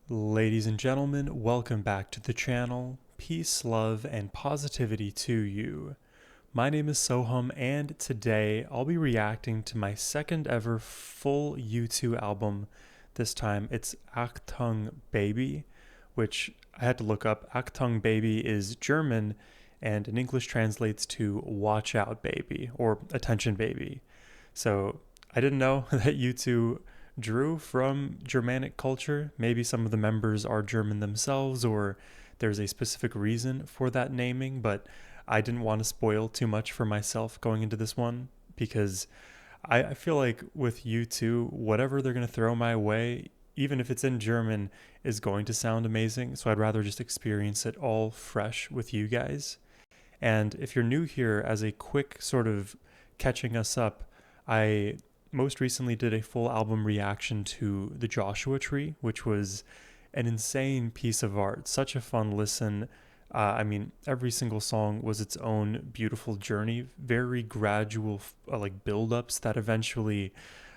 Ladies and gentlemen, welcome back to the channel. Peace, love, and positivity to you. My name is Sohum, and today I'll be reacting to my second ever full U2 album. This time it's Achtung Baby, which I had to look up. Achtung Baby is German, and in English translates to Watch Out Baby, or Attention Baby. So I didn't know that U2 drew from Germanic culture. Maybe some of the members are German themselves, or there's a specific reason for that naming, but I didn't want to spoil too much for myself going into this one because I feel like with U2, whatever they're going to throw my way, even if it's in German, is going to sound amazing. So I'd rather just experience it all fresh with you guys. And if you're new here, as a quick sort of catching us up, I most recently did a full album reaction to The Joshua Tree, which was an insane piece of art. Such a fun listen. Every single song was its own beautiful journey, very gradual build-ups that eventually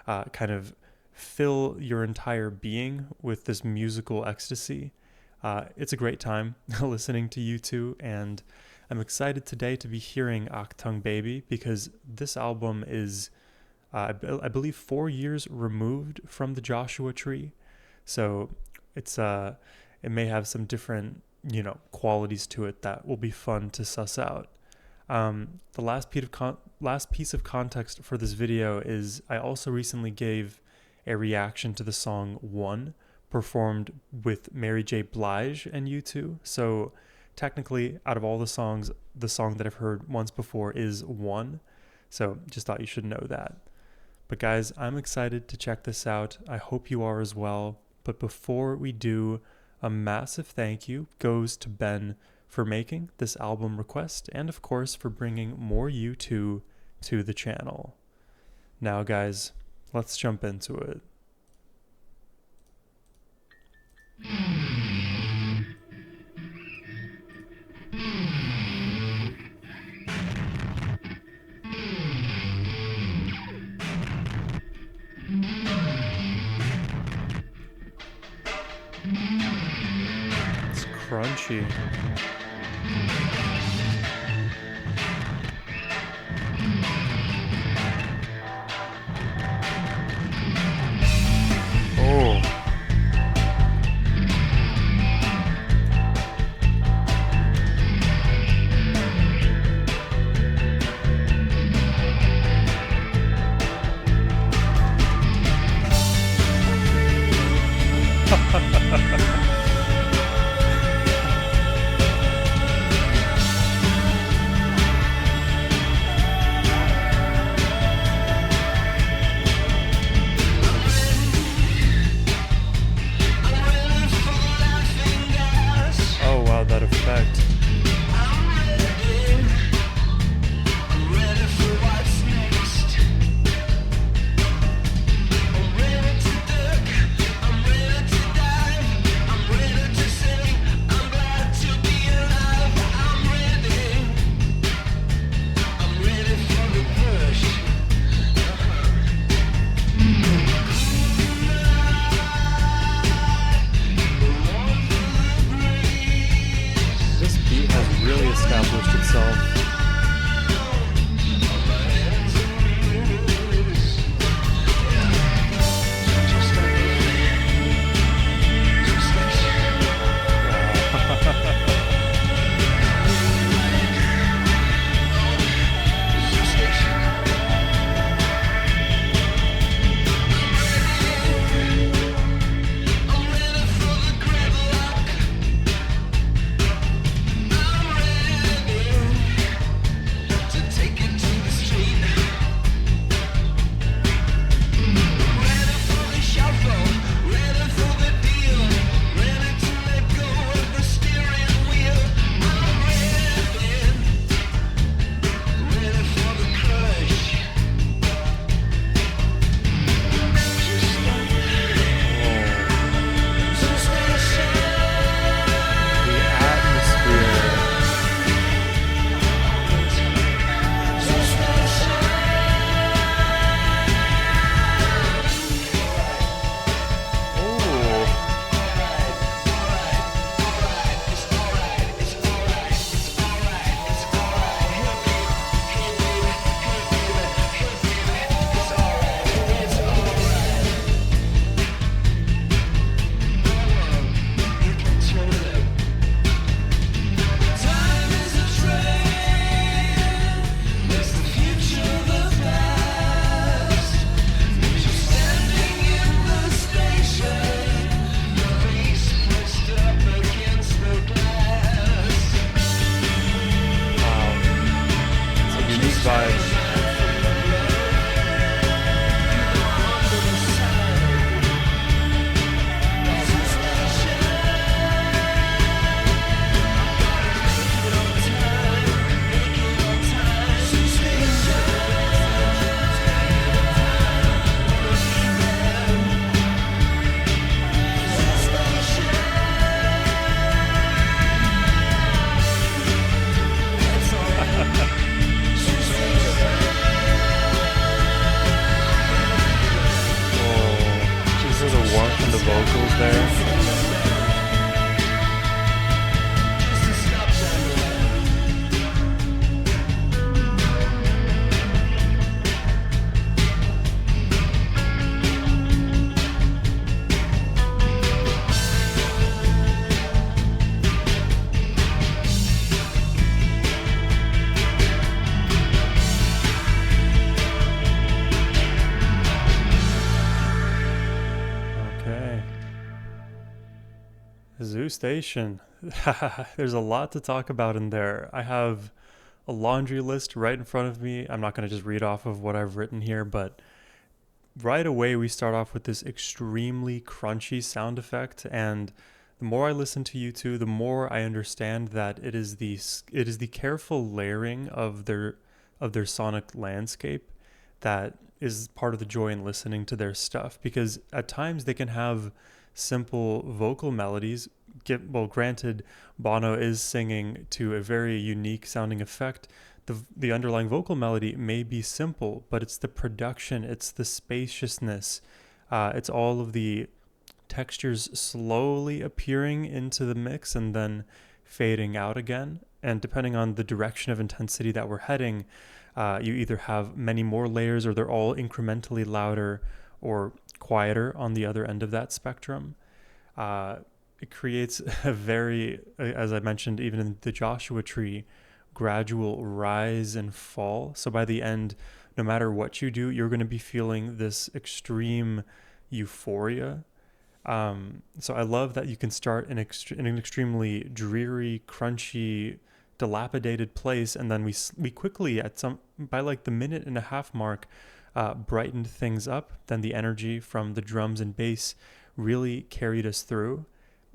kind of fill your entire being with this musical ecstasy. It's a great time listening to U2, and I'm excited today to be hearing Achtung Baby because this album is I believe 4 years removed from the Joshua Tree, so it may have some different qualities to it that will be fun to suss out. The last piece of context for this video is I also recently gave a reaction to the song One, performed with Mary J. Blige and U2. So technically, out of all the songs, the song that I've heard once before is One. So just thought you should know that. But guys, I'm excited to check this out. I hope you are as well. But before we do, a massive thank you goes to Ben for making this album request and of course for bringing more U2 to the channel. Now guys, let's jump into it. It's crunchy. Oh. Zoo Station. There's a lot to talk about in there. I have a laundry list right in front of me. I'm not going to just read off of what I've written here, but right away we start off with this extremely crunchy sound effect, and the more I listen to U2, the more I understand that it is the careful layering of their sonic landscape that is part of the joy in listening to their stuff, because at times they can have simple vocal melodies. Granted, Bono is singing to a very unique sounding effect. The underlying vocal melody may be simple, but it's the production, it's the spaciousness, it's all of the textures slowly appearing into the mix and then fading out again. And depending on the direction of intensity that we're heading, you either have many more layers or they're all incrementally louder or quieter on the other end of that spectrum. It creates a very, as I mentioned, even in the Joshua Tree, gradual rise and fall. So by the end, no matter what you do, you're going to be feeling this extreme euphoria. So I love that you can start in an extremely dreary, crunchy, dilapidated place, and then we quickly by like the minute and a half mark, brightened things up. Then the energy from the drums and bass really carried us through.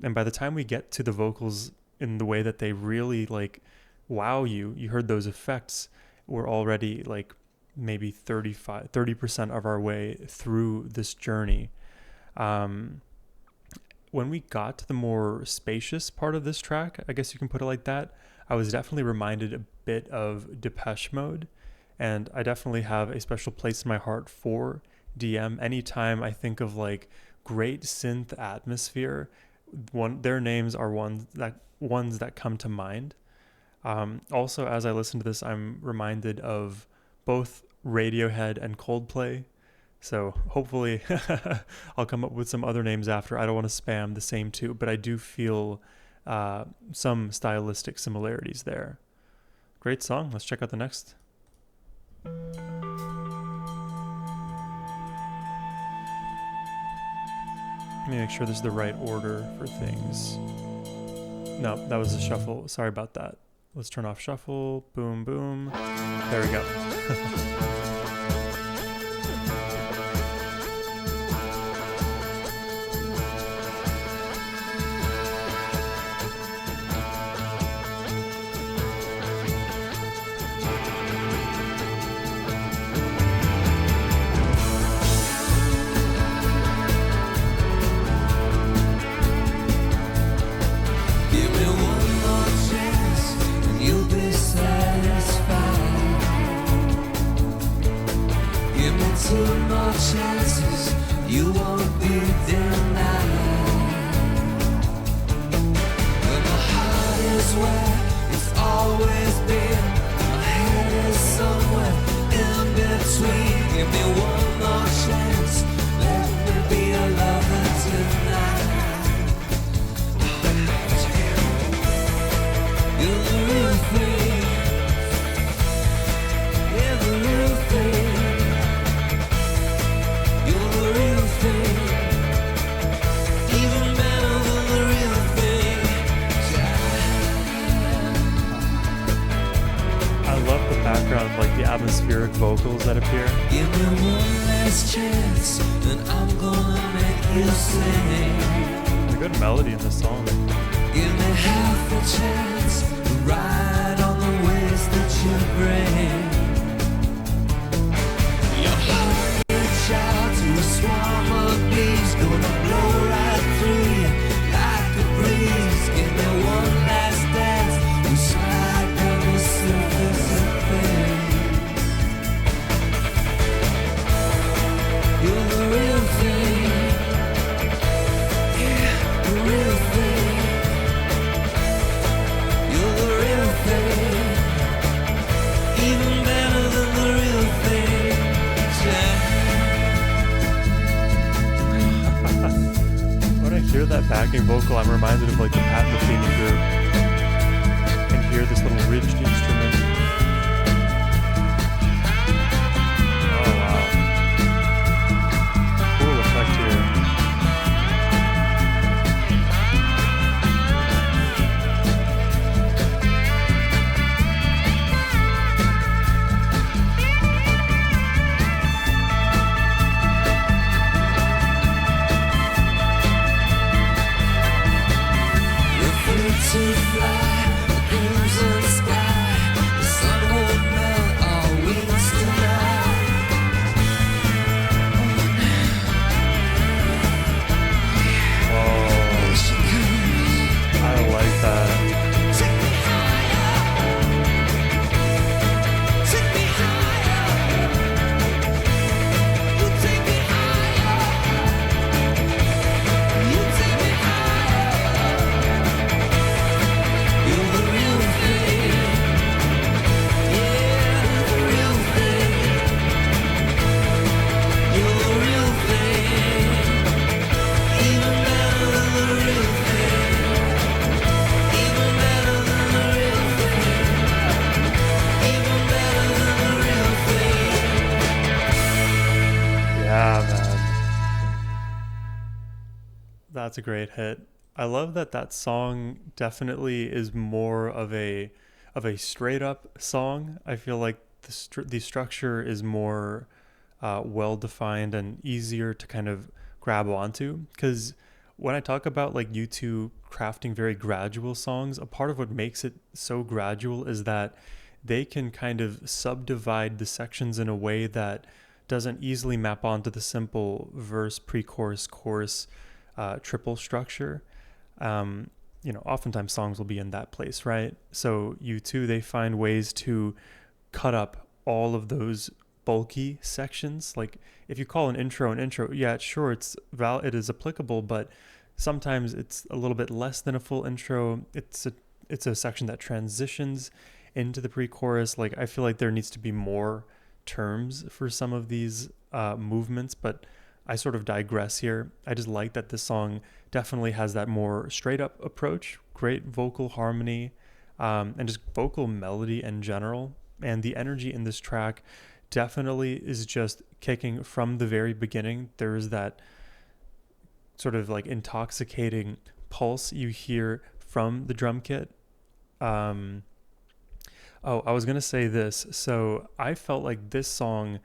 And by the time we get to the vocals in the way that they really like wow you heard those effects, we're already like maybe 30% of our way through this journey. When we got to the more spacious part of this track, I guess you can put it like that, I was definitely reminded a bit of Depeche Mode. And I definitely have a special place in my heart for DM. Anytime I think of like great synth atmosphere, their names are ones that come to mind. Also, as I listen to this, I'm reminded of both Radiohead and Coldplay. So hopefully I'll come up with some other names after. I don't want to spam the same two, but I do feel some stylistic similarities there. Great song. Let's check out the next. Let me make sure this is the right order for things. No, that was a shuffle. Sorry about that. Let's turn off shuffle. Boom, boom. There we go. Atmospheric vocals that appear. Give me one last chance, and I'm gonna make you sing. There's a good melody in this song. Give me half a chance to ride on the waves that you bring. Your heart reach out to a swarm of bees, gonna blow right through you like a breeze. Give me one last dance, we slide down the surface of things. You're the real thing, yeah. the real thing. You're the real thing. Even better than the real thing. When I hear that backing vocal, I'm reminded of like the Pat Metheny group. And hear this little ridged instrument. Oh wow. Cool effect here. To fly, the crimson sky, the sun won't melt our wings tonight. Oh, She comes, I like that. take me higher, take me higher. You take me higher, you take me higher. You're the real thing, yeah, the real thing. You're the real thing, even better than the real thing, even better than the real thing, even better than the real thing. Yeah, man. That's a great hit. I love that that song definitely is more of a straight up song. I feel like the structure is more well defined and easier to kind of grab onto. Because when I talk about like U2 crafting very gradual songs, a part of what makes it so gradual is that they can kind of subdivide the sections in a way that doesn't easily map onto the simple verse, pre-chorus, chorus, triple structure. Oftentimes songs will be in that place, right? So U2, they find ways to cut up all of those bulky sections. Like if you call an intro, yeah, sure, it is applicable, but sometimes it's a little bit less than a full intro. It's a section that transitions into the pre-chorus. Like I feel like there needs to be more terms for some of these movements, but I sort of digress here. I just like that this song definitely has that more straight up approach, great vocal harmony, and just vocal melody in general. And the energy in this track definitely is just kicking from the very beginning. There is that sort of like intoxicating pulse you hear from the drum kit. I was going to say this. So I felt like this song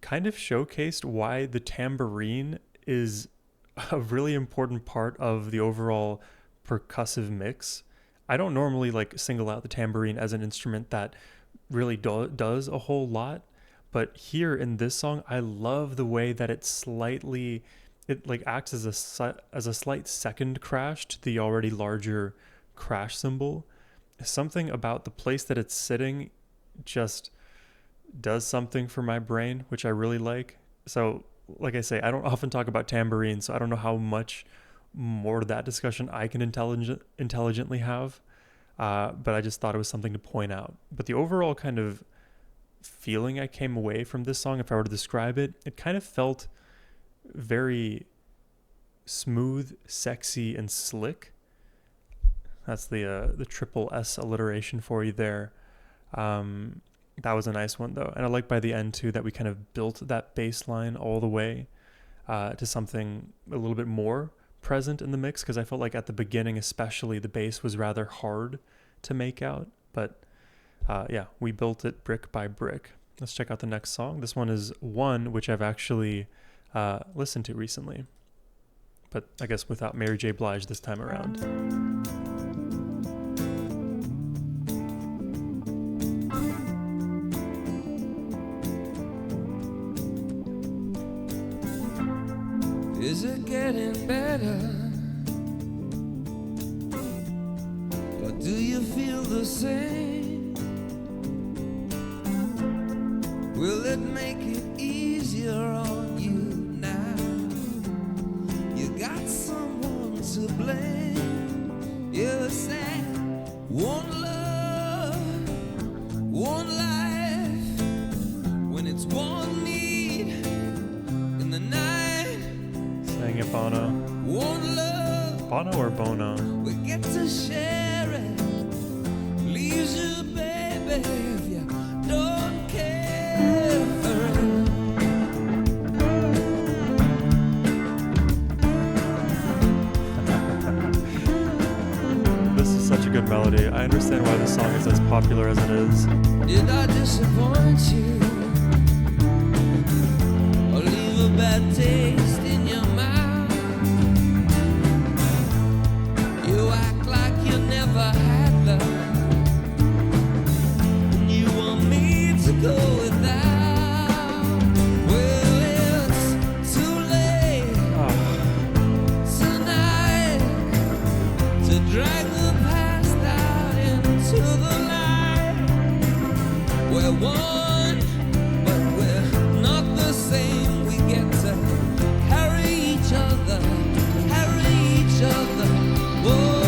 kind of showcased why the tambourine is a really important part of the overall percussive mix. I don't normally like single out the tambourine as an instrument that really does a whole lot, but here in this song, I love the way that it like acts as a slight second crash to the already larger crash cymbal. Something about the place that it's sitting just does something for my brain, which I really like. So like I say, I don't often talk about tambourine, so I don't know how much more to that discussion I can intelligently have, but I just thought it was something to point out. But the overall kind of feeling I came away from this song, if I were to describe it, it kind of felt very smooth, sexy, and slick. That's the triple S alliteration for you there. That was a nice one though. And I like by the end too that we kind of built that bass line all the way to something a little bit more present in the mix, because I felt like at the beginning especially the bass was rather hard to make out. But yeah, we built it brick by brick. Let's check out the next song. This one is One, which I've actually listened to recently, but I guess without Mary J. Blige this time around. Is it getting better? Or do you feel the same? Will it make it easier on you now? You got someone to blame. You said one love, one life, when it's one need in the night. Sang it Bono. One love, Bono or Bono? we get to share it. Leaves you, baby, if you don't care for it. This is such a good melody. I understand why this song is as popular as it is. Did I disappoint you or leave a bad taste in your mouth? You act like you never had love, and you want me to go without. Well, it's too late tonight to drag the past out into the light. We're one, but we're not the same. We get to carry each other, carry each other. Whoa.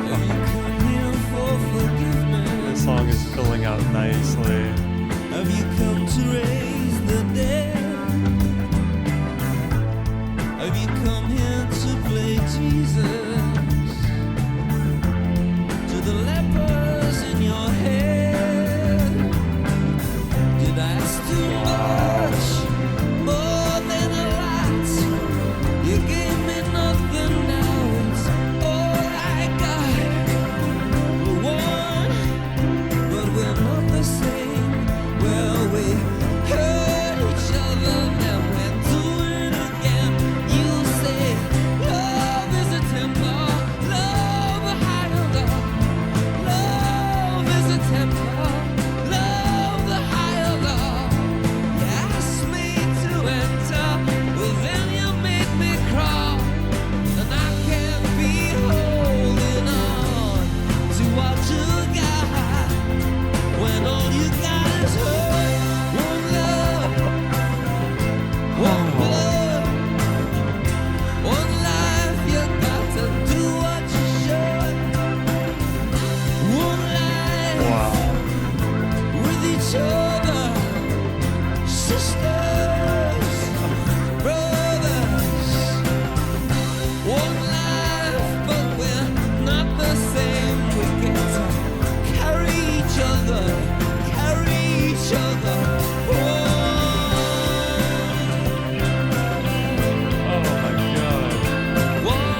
Have you come here for forgiveness? This song is filling out nicely. Have you come to raise the dead? Have you come here to play Jesus to the lepers in your head? Did I ask too much, more than a lot? You gave me nothing, now it's all I got. We're one, but we're not the same. Well, we hurt each other, now we're doing it again. You say love is a temper, love a higher love. Love is a temper, love the higher love. You asked me to enter, well then you made me crawl, and I can't be holding on to what you got when all you got is hurt. One love, one blood, one life. You got to do what you should. One life Wow. with each other, sisters, brothers. One life, but we're not the same. We get to carry each other, carry each other. Oh my god. One.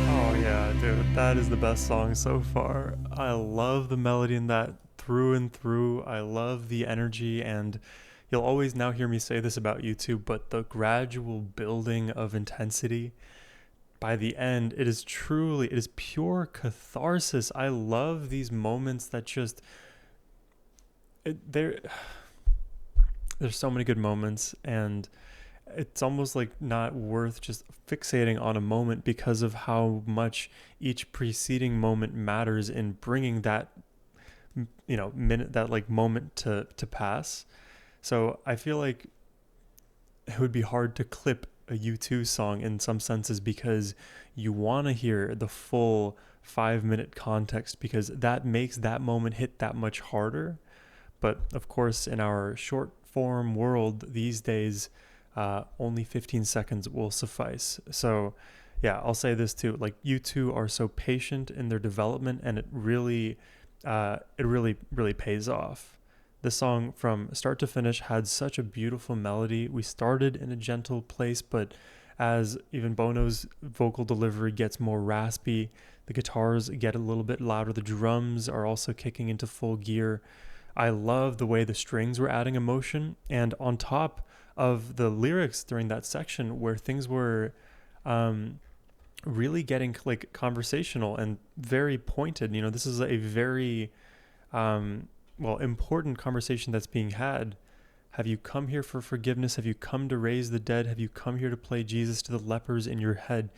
Oh yeah, dude, that is the best song so far. I love the melody in that through and through. I love the energy, and you'll always now hear me say this about U2, but the gradual building of intensity. By the end, it is pure catharsis. I love these moments that just there's so many good moments, and it's almost like not worth just fixating on a moment because of how much each preceding moment matters in bringing that minute, that like moment to pass. So I feel like it would be hard to clip a U2 song in some senses because you want to hear the full 5-minute context, because that makes that moment hit that much harder. But of course, in our short form world these days, only 15 seconds will suffice. So yeah, I'll say this too. Like U2 are so patient in their development, and it really pays off. This song from start to finish had such a beautiful melody. We started in a gentle place, but as even Bono's vocal delivery gets more raspy, the guitars get a little bit louder, the drums are also kicking into full gear. I love the way the strings were adding emotion, and on top of the lyrics during that section where things were really getting like conversational and very pointed. This is a very important conversation that's being had. Have you come here for forgiveness? Have you come to raise the dead? Have you come here to play Jesus to the lepers in your head?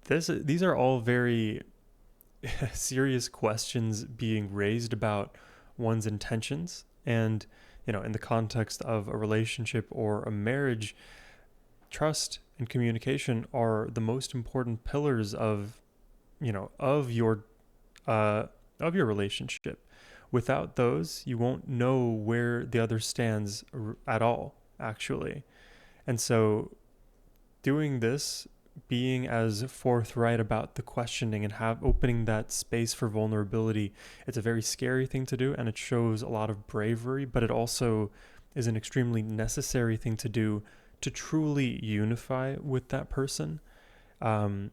These are all very serious questions being raised about one's intentions. And, in the context of a relationship or a marriage, trust and communication are the most important pillars of your relationship. Without those, you won't know where the other stands at all, actually. And so doing this, being as forthright about the questioning and opening that space for vulnerability, it's a very scary thing to do, and it shows a lot of bravery, but it also is an extremely necessary thing to do to truly unify with that person. Have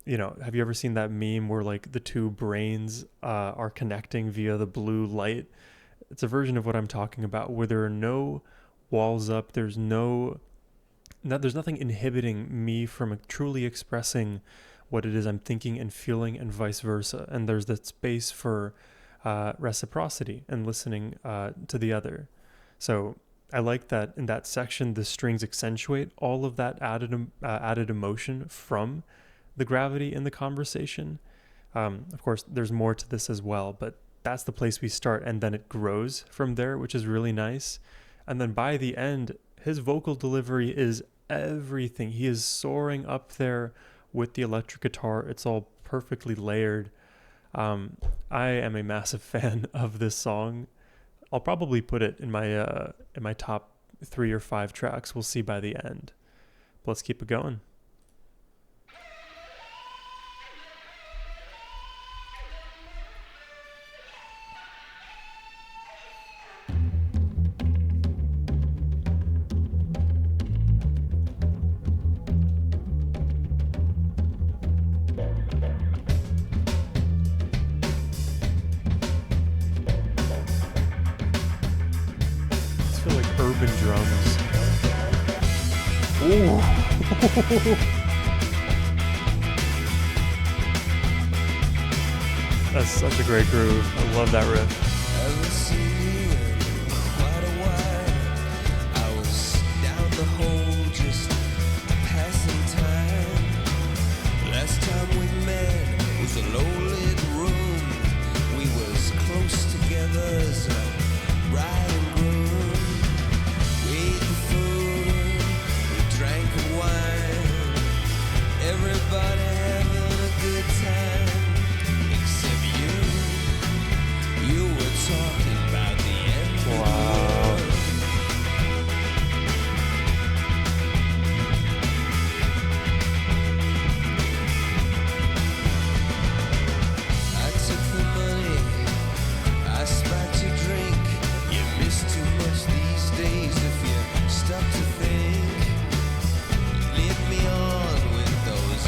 you ever seen that meme where like the two brains are connecting via the blue light? It's a version of what I'm talking about, where there are no walls up. There's nothing inhibiting me from truly expressing what it is I'm thinking and feeling, and vice versa. And there's that space for reciprocity and listening to the other. So I like that in that section, the strings accentuate all of that added emotion from the gravity in the conversation. Of course, there's more to this as well, but that's the place we start, and then it grows from there, which is really nice. And then by the end, his vocal delivery is everything. He is soaring up there with the electric guitar. It's all perfectly layered. I am a massive fan of this song. I'll probably put it in my top 3 or 5 tracks. We'll see by the end. But let's keep it going. Urban drums. Ooh. That's such a great groove. I love that riff. I haven't seen you in quite a while. I was down the hole just passing time. Last time we met was a low-lit room. We was close together as a bride and groom. Everybody having a good time, except you. You were talking about the end of the world. I took the money, I spiked your drink. You miss too much these days if you stop to think. Lead me on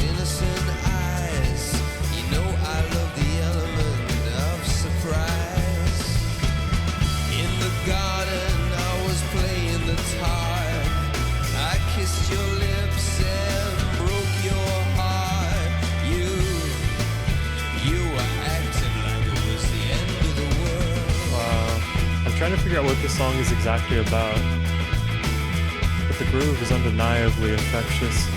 innocent eyes. You know I love the element of surprise. In the garden I was playing the guitar. I kissed your lips and broke your heart. You were acting like it was the end of the world. Wow. I'm trying to figure out what this song is exactly about, but the groove is undeniably infectious.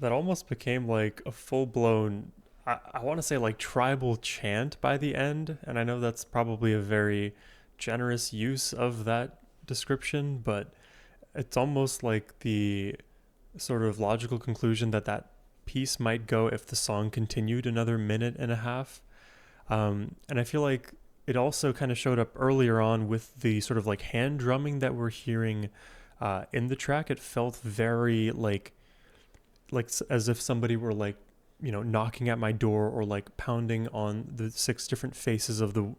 that almost became like a full-blown, I want to say like tribal chant by the end. And I know that's probably a very generous use of that description, but it's almost like the sort of logical conclusion that that piece might go if the song continued another minute and a half. And I feel like it also kind of showed up earlier on with the sort of like hand drumming that we're hearing in the track. It felt very like as if somebody were like, you know, knocking at my door or like pounding on the 6 different faces of the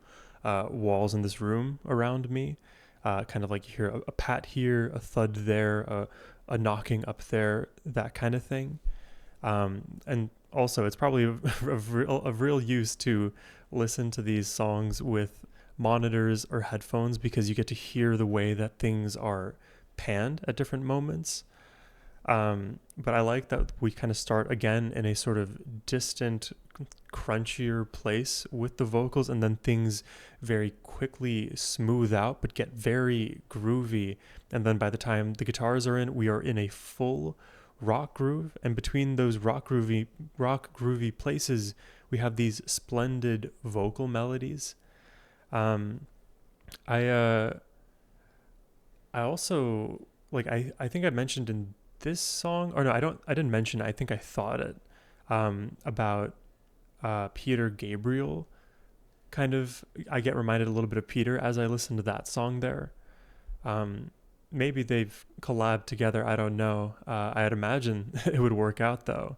walls in this room around me. Kind of like you hear a pat here, a thud there, a knocking up there, that kind of thing. And also, it's probably of real use to listen to these songs with monitors or headphones, because you get to hear the way that things are panned at different moments. But I like that we kind of start again in a sort of distant, crunchier place with the vocals, and then things very quickly smooth out but get very groovy. And then by the time the guitars are in, we are in a full rock groove, and between those rock groovy places, we have these splendid vocal melodies. I also like I think I mentioned in this song, or no, I didn't mention it, I think I thought it, about Peter Gabriel. Kind of, I get reminded a little bit of Peter as I listen to that song there. Maybe they've collabed together, I don't know. I'd imagine it would work out though.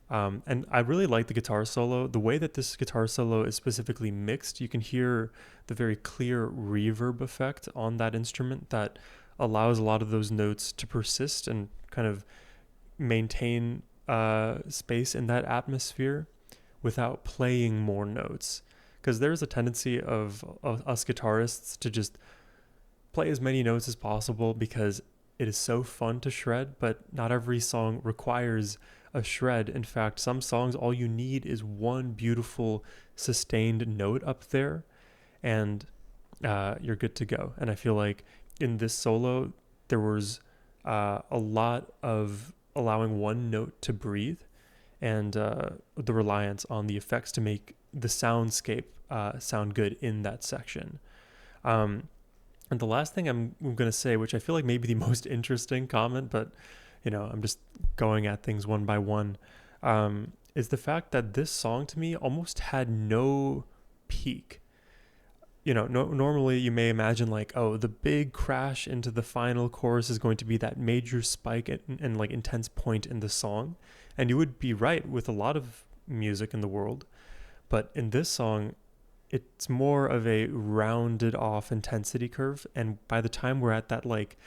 And I really like the guitar solo. The way that this guitar solo is specifically mixed, you can hear the very clear reverb effect on that instrument that allows a lot of those notes to persist and kind of maintain space in that atmosphere without playing more notes. Because there's a tendency of us guitarists to just play as many notes as possible because it is so fun to shred, but not every song requires a shred. In fact, some songs, all you need is one beautiful sustained note up there, and you're good to go. And I feel like in this solo, there was a lot of allowing one note to breathe, and the reliance on the effects to make the soundscape sound good in that section. And the last thing I'm going to say, which I feel like maybe the most interesting comment, but you know, I'm just going at things one by one, is the fact that this song to me almost had no peak. You know, normally you may imagine like, oh, the big crash into the final chorus is going to be that major spike and like intense point in the song. And you would be right with a lot of music in the world. But in this song, it's more of a rounded off intensity curve. And by the time we're at that like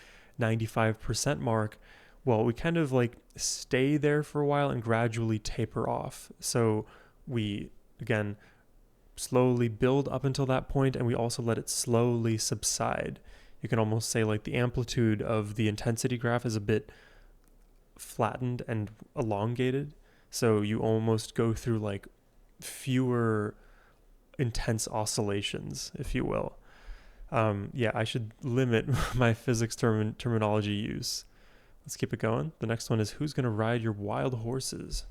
95% mark, well, we kind of like stay there for a while and gradually taper off. So we, again, slowly build up until that point, and we also let it slowly subside. You can almost say like the amplitude of the intensity graph is a bit flattened and elongated. So you almost go through like fewer intense oscillations, if you will. Yeah, I should limit my physics terminology use. Let's keep it going. The next one is Who's Gonna Ride Your Wild Horses?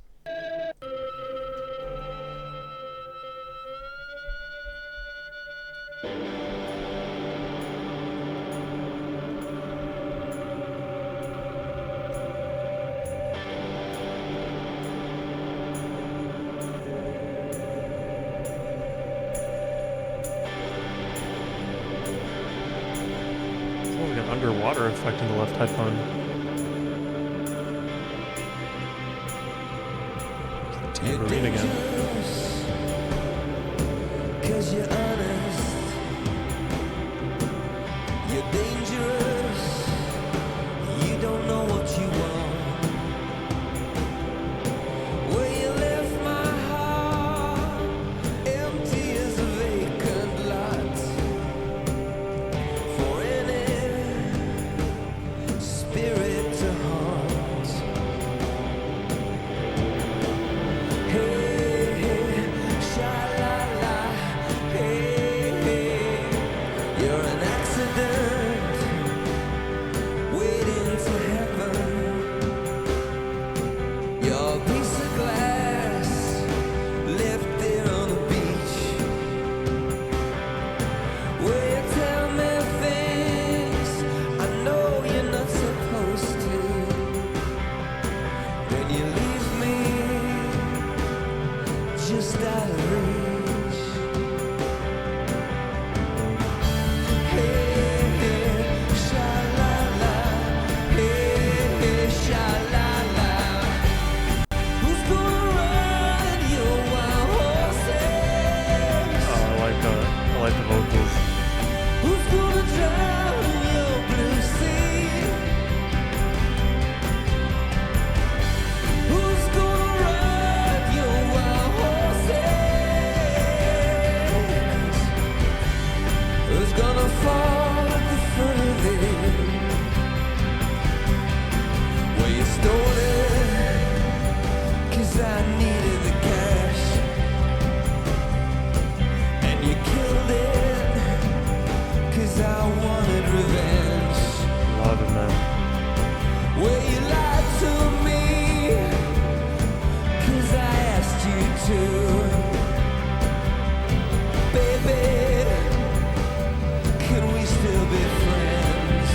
It's like an underwater effect in the left headphone. Tambourine again. 'Cause you're honest, you're dangerous, you don't know what you want. Where you left my heart, empty as a vacant lot. For any spirit to haunt. Hey, hey, sha-la-la, hey. too. Baby, can we still be friends?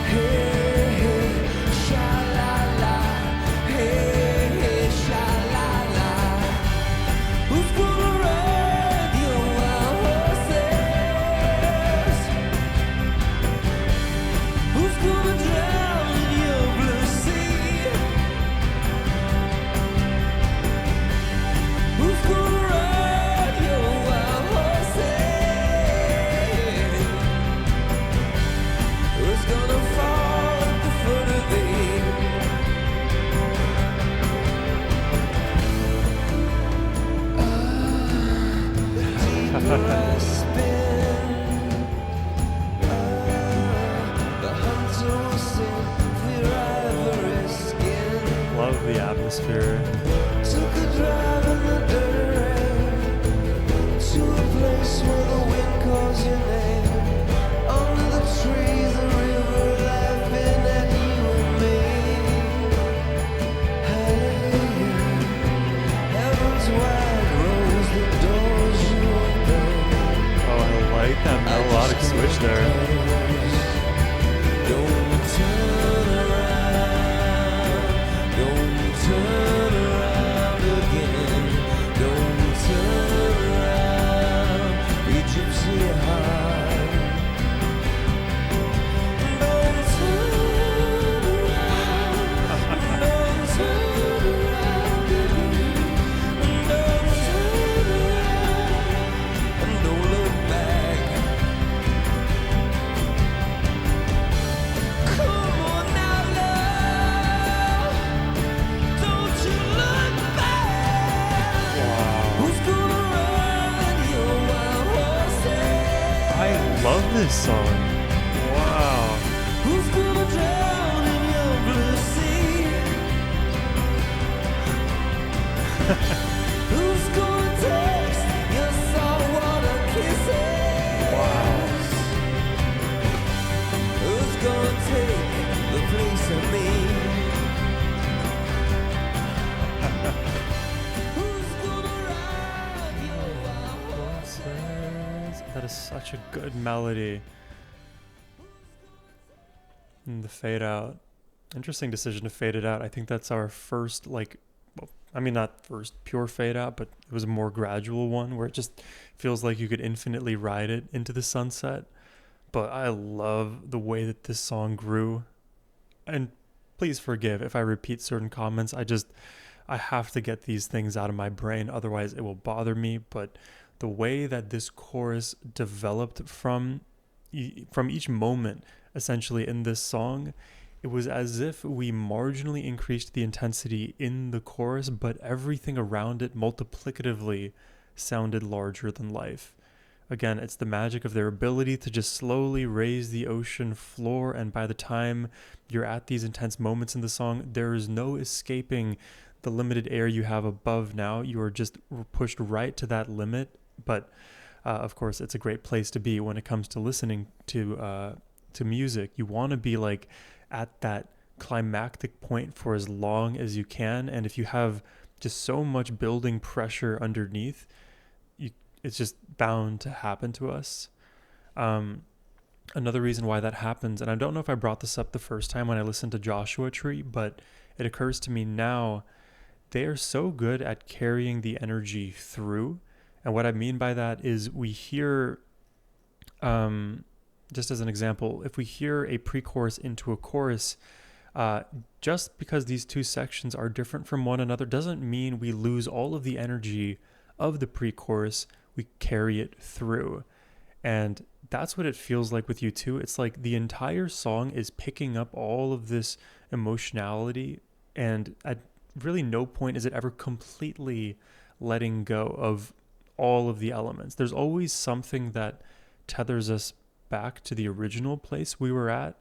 Hey, hey, sha-la-la. Hey, hey, sha-la-la. Who's gonna ride your wild horses? Who's gonna drown in your blue sea? Who's gonna ride your wild horses? Who's gonna fall at the foot of thee? Deeper I spin, the hunter will sing for ivory skin. Love the atmosphere. Took a drive in the dirty rain to a place where the wind calls your name. Under the trees, the river laughing at you and me. Hallelujah, heaven's wide rose, the doors you open. Oh, I like that melodic switch there. Don't turn around, don't turn around again, don't turn around, you gypsy heart. Don't turn around, don't turn around again, don't turn around, and don't look back. Come on now, love, don't you look back. Wow. Who's gonna ride your wild horses? I love this song. Wow. Who's gonna drown in your blue sea? Who's gonna taste your saltwater kisses? Wow. Who's gonna take the place of me? Who's gonna ride your wild horses? That is such a good melody. And the fade out. Interesting decision to fade it out. I think that's our first, like, well, I mean, not first pure fade out, but it was a more gradual one where it just feels like you could infinitely ride it into the sunset. But I love the way that this song grew. And please forgive if I repeat certain comments. I have to get these things out of my brain, otherwise it will bother me. But the way that this chorus developed from each moment, essentially, in this song, it was as if we marginally increased the intensity in the chorus, but everything around it multiplicatively sounded larger than life. Again, it's the magic of their ability to just slowly raise the ocean floor, and by the time you're at these intense moments in the song, there is no escaping the limited air you have above now. You are just pushed right to that limit, but of course, it's a great place to be when it comes to listening to music. You want to be like at that climactic point for as long as you can, and if you have just so much building pressure underneath, it's just bound to happen to us. Another reason why that happens, and I don't know if I brought this up the first time when I listened to Joshua Tree, but it occurs to me now, they are so good at carrying the energy through. And what I mean by that is we hear, just as an example, if we hear a pre-chorus into a chorus, just because these two sections are different from one another doesn't mean we lose all of the energy of the pre-chorus. We carry it through. And that's what it feels like with U2. It's like the entire song is picking up all of this emotionality, and at really no point is it ever completely letting go of all of the elements. There's always something that tethers us back to the original place we were at,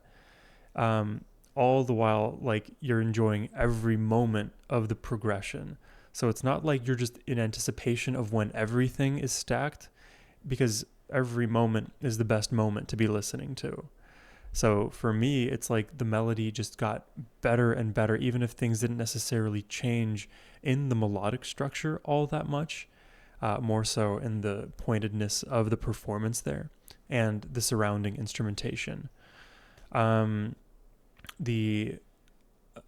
all the while like you're enjoying every moment of the progression. So it's not like you're just in anticipation of when everything is stacked, because every moment is the best moment to be listening to. So for me, it's like the melody just got better and better, even if things didn't necessarily change in the melodic structure all that much, more so in the pointedness of the performance there and the surrounding instrumentation. The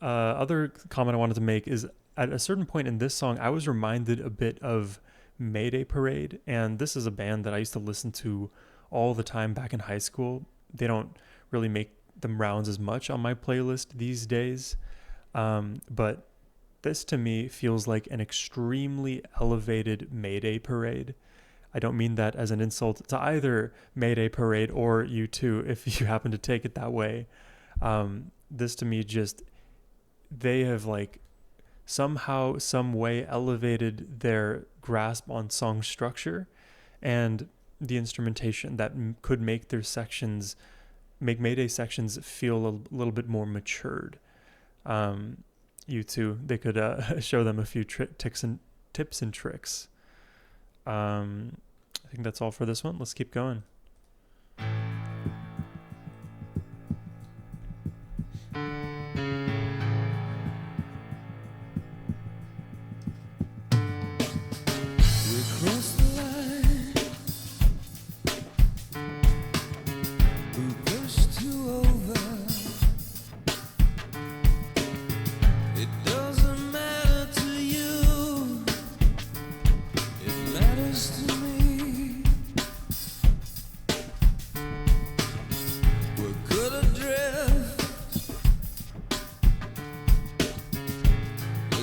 other comment I wanted to make is, at a certain point in this song, I was reminded a bit of Mayday Parade, and this is a band that I used to listen to all the time back in high school. They don't really make them rounds as much on my playlist these days, but this to me feels like an extremely elevated Mayday Parade. I don't mean that as an insult to either Mayday Parade or U2 if you happen to take it that way. This to me just, they have like somehow, some way elevated their grasp on song structure and the instrumentation that could make their sections, make Mayday sections feel a little bit more matured. U2, they could show them a few tips and tricks. I think that's all for this one. Let's keep going.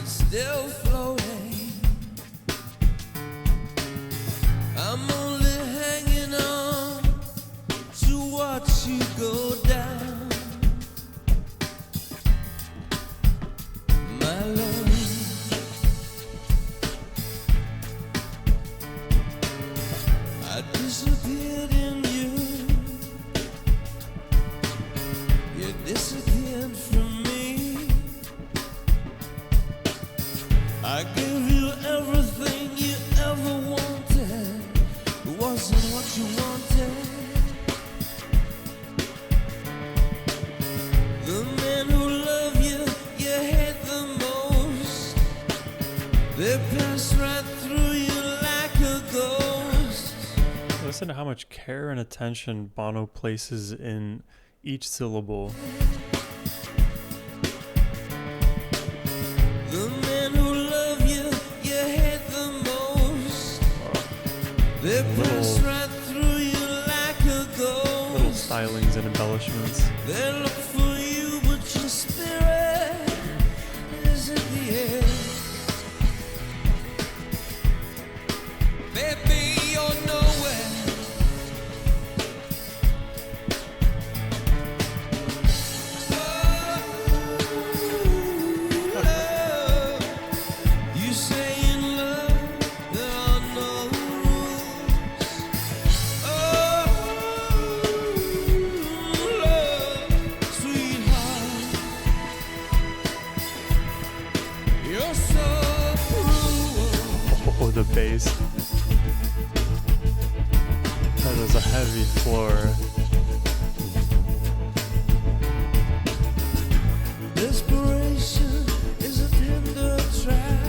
Still floating, I'm only hanging on to watch you go down, my love. I disappeared in you, you disappeared from me. I gave you everything you ever wanted. It wasn't what you wanted. The men who love you, you hate the most. They pass right through you like a ghost. Listen to how much care and attention Bono places in each syllable. The men who love you, you hate the most. They pass right through you like a ghost. Little stylings and embellishments. They look for you, but your spirit is in the air. Baby, you're nowhere. You say in love there are no rules. Love, sweetheart, you're so cruel. Oh, the bass. That is a heavy floor. Desperation is a tender trap.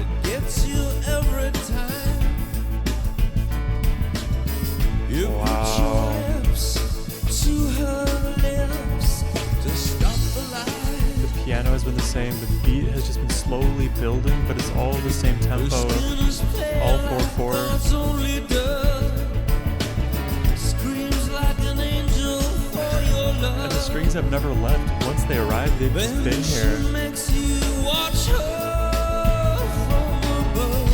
It gets you every time. You put your lips to her lips to stop the lie. The piano has been the same. The beat has just been slowly building, but it's all the same tempo. All 4/4. Thoughts only done. Screams like an angel for your love. And the strings have never left. Once they arrive, they've just been here. She makes you watch her from above,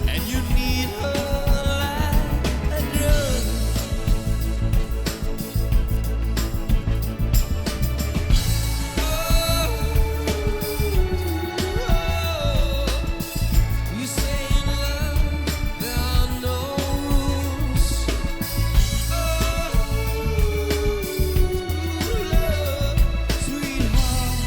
and you need her like a drug. You say in love there are no rules. Love, sweetheart,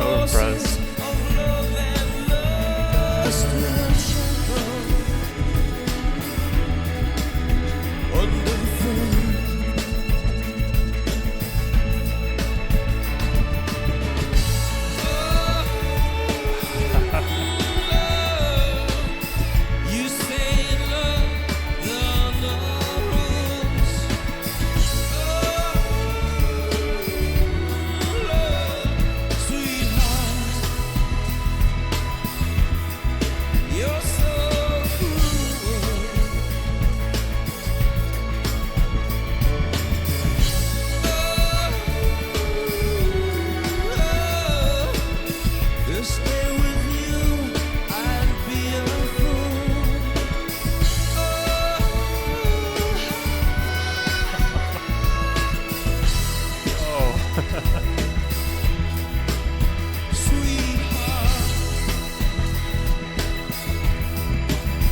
so impressed.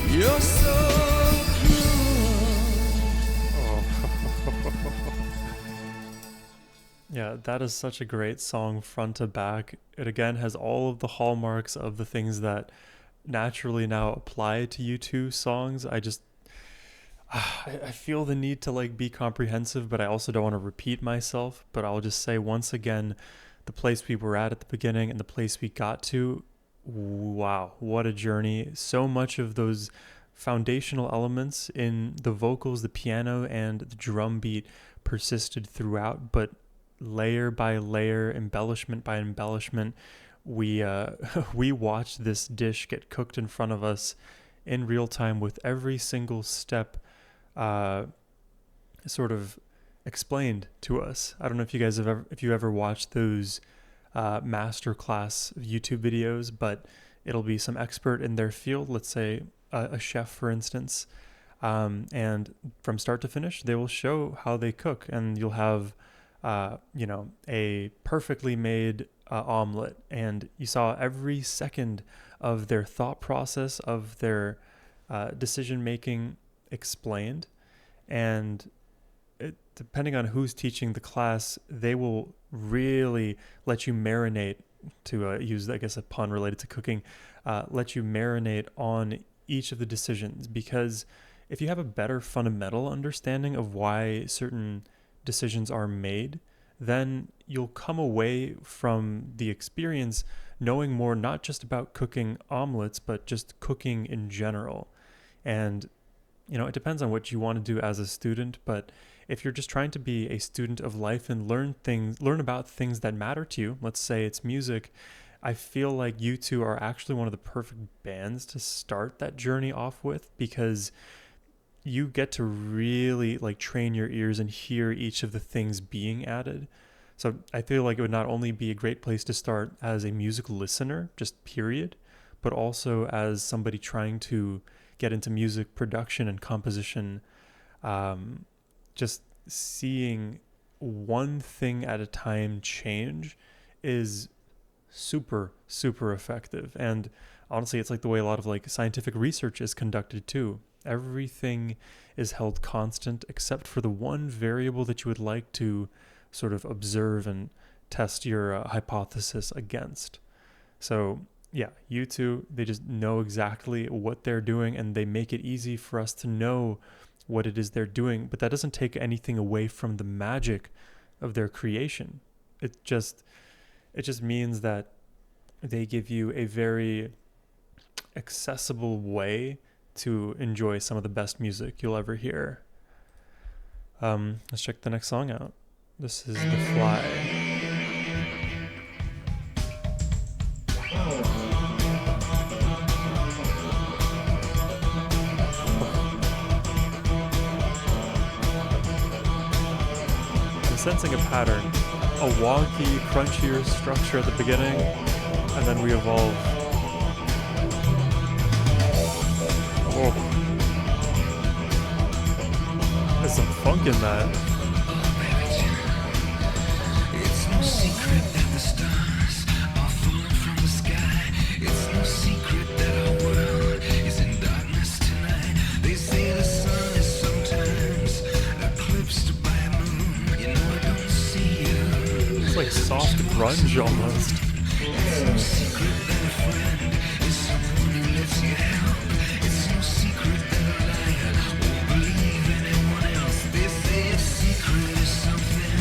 You're so Yeah, that is such a great song front to back. It again has all of the hallmarks of the things that naturally now apply to U2 songs. I feel the need to like be comprehensive, but I also don't want to repeat myself. But I'll just say once again, the place we were at the beginning and the place we got to, wow, what a journey. So much of those foundational elements in the vocals, the piano, and the drum beat persisted throughout, but layer by layer, embellishment by embellishment, we we watched this dish get cooked in front of us in real time with every single step sort of explained to us. I don't know if you guys if you ever watched those masterclass YouTube videos, but it'll be some expert in their field, let's say a chef, for instance, and from start to finish, they will show how they cook, and you'll have a perfectly made omelet, and you saw every second of their thought process, of their decision making explained. And depending on who's teaching the class, they will really let you marinate, to use, I guess, a pun related to cooking, let you marinate on each of the decisions, because if you have a better fundamental understanding of why certain decisions are made, then you'll come away from the experience knowing more, not just about cooking omelets, but just cooking in general. And it depends on what you want to do as a student, but if you're just trying to be a student of life and learn about things that matter to you, let's say it's music, I feel like U2 are actually one of the perfect bands to start that journey off with, because you get to really like train your ears and hear each of the things being added. So I feel like it would not only be a great place to start as a music listener, just period, but also as somebody trying to get into music production and composition. Just seeing one thing at a time change is super, super effective. And honestly, it's like the way a lot of like scientific research is conducted too. Everything is held constant except for the one variable that you would like to sort of observe and test your hypothesis against. So yeah, U2, they just know exactly what they're doing, and they make it easy for us to know what it is they're doing, but that doesn't take anything away from the magic of their creation. It just means that they give you a very accessible way to enjoy some of the best music you'll ever hear. Let's check the next song out. This is The Fly. I'm sensing a pattern. A wonky, crunchier structure at the beginning, and then we evolve. Oh. There's some funk in that. It's no secret that the stars are falling from the sky. It's no secret that our world is in darkness tonight. They say the sun is sometimes eclipsed by a moon. You know I don't see you. It's like soft grunge almost. It's no secret that a friend is someone who lets you help. It's no secret that a liar won't believe anyone else. They say a secret is something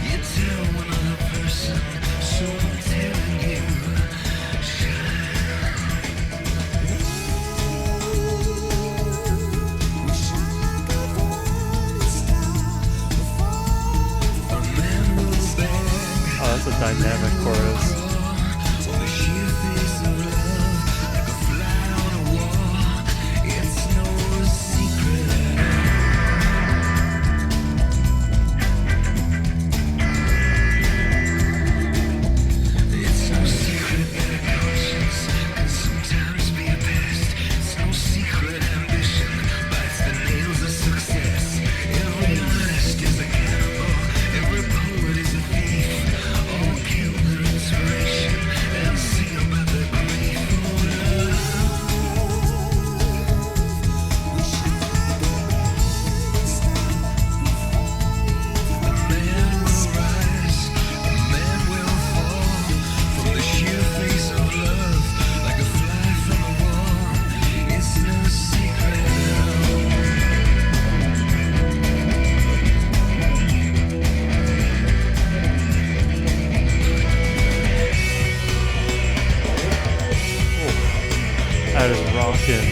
you tell another person. So I'm telling you, Oh, that's a dynamic chorus. on the sheer face of love, like a fly on a wall. It's no secret. It's no secret that a conscience can sometimes be a pest. It's no secret ambition bites the nails of success. Every artist is a cannibal, every poet is a thief. All kill their inspiration and sing about the grief of love. A man will rise, a man will fall from the sheer face of love, like a fly from a wall. It's no secret at all. That is rockin'.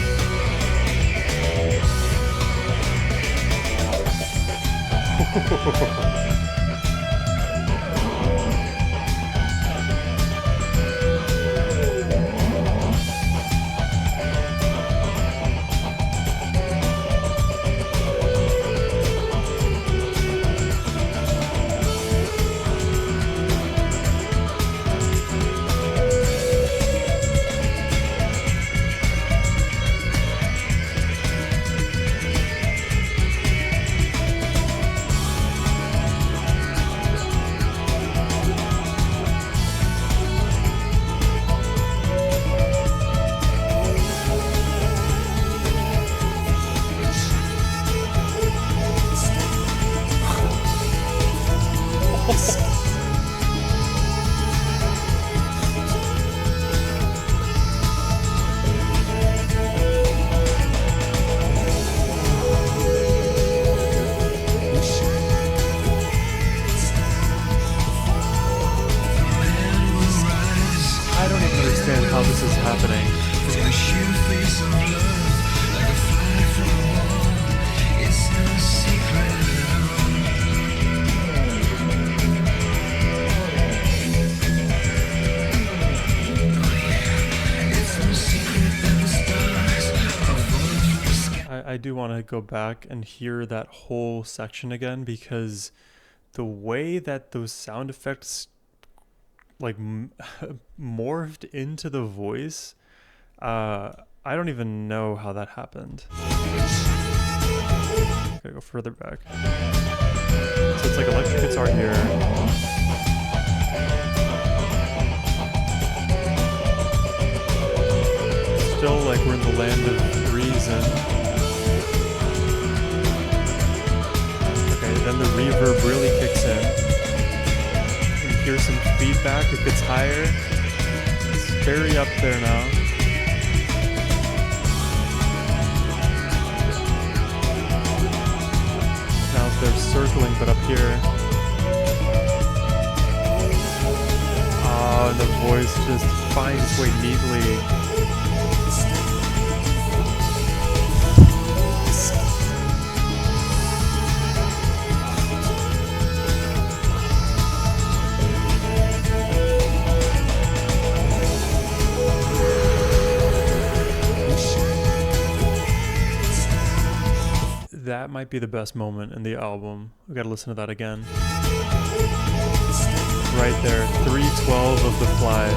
I don't even understand how this is happening. From the sheer face of love, like a fly from a wall. It's no secret at all. It's no secret that the stars are falling from the sky. I do want to go back and hear that whole section again, because the way that those sound effects like morphed into the voice, I don't even know how that happened. Gotta go further back. So it's like electric guitar here. Still like we're in the land of reason. Okay, then the reverb really kicks in. You hear some feedback, it gets higher. It's very up there now. Now they're circling, but up here. Oh, and the voice just finds its way neatly. That might be the best moment in the album. We gotta listen to that again. Right there, 312 of The Fly.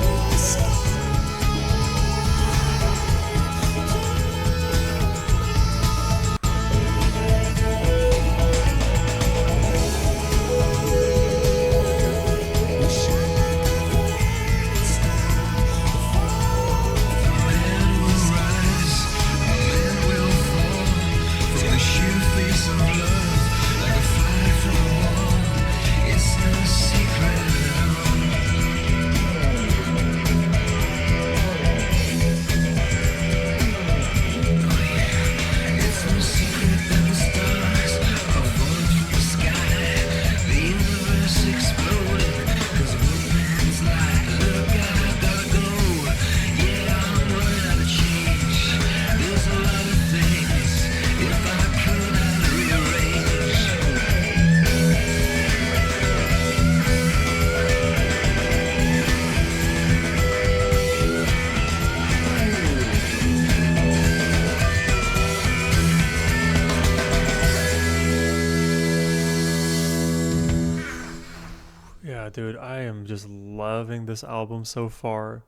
dude, I am just loving this album so far.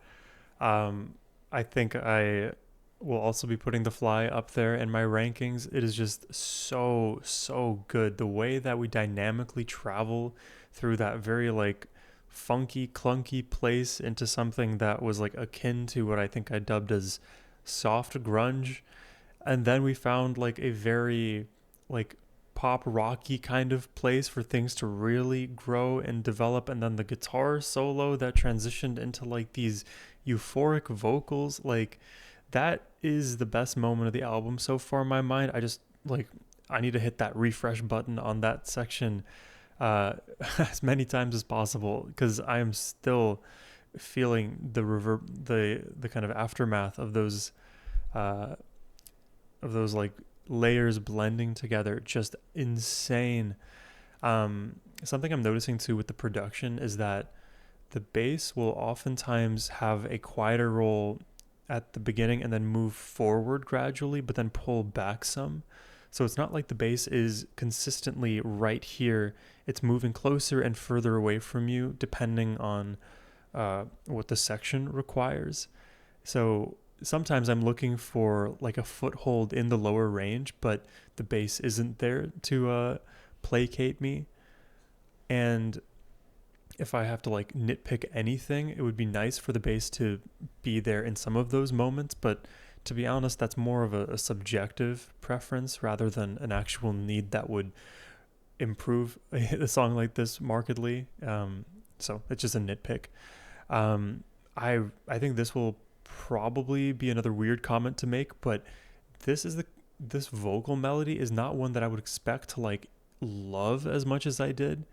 I think I will also be putting The Fly up there in my rankings. It is just so good. The way that we dynamically travel through that very like funky, clunky place into something that was like akin to what I think I dubbed as soft grunge. And then we found like a very like pop rocky kind of place for things to really grow and develop, and then the guitar solo that transitioned into like these euphoric vocals, like that is the best moment of the album so far in my mind. I just like I need to hit that refresh button on that section as many times as possible, because I am still feeling the the kind of aftermath of those like layers blending together. Just insane. Something I'm noticing too with the production is that the bass will oftentimes have a quieter role at the beginning and then move forward gradually, but then pull back some. So it's not like the bass is consistently right here. It's moving closer and further away from you depending on what the section requires. So sometimes I'm looking for like a foothold in the lower range, but the bass isn't there to placate me. And if I have to like nitpick anything, it would be nice for the bass to be there in some of those moments. But to be honest, that's more of a subjective preference rather than an actual need that would improve a song like this markedly. So it's just a nitpick. I think this will probably be another weird comment to make, but this vocal melody is not one that I would expect to like love as much as I did.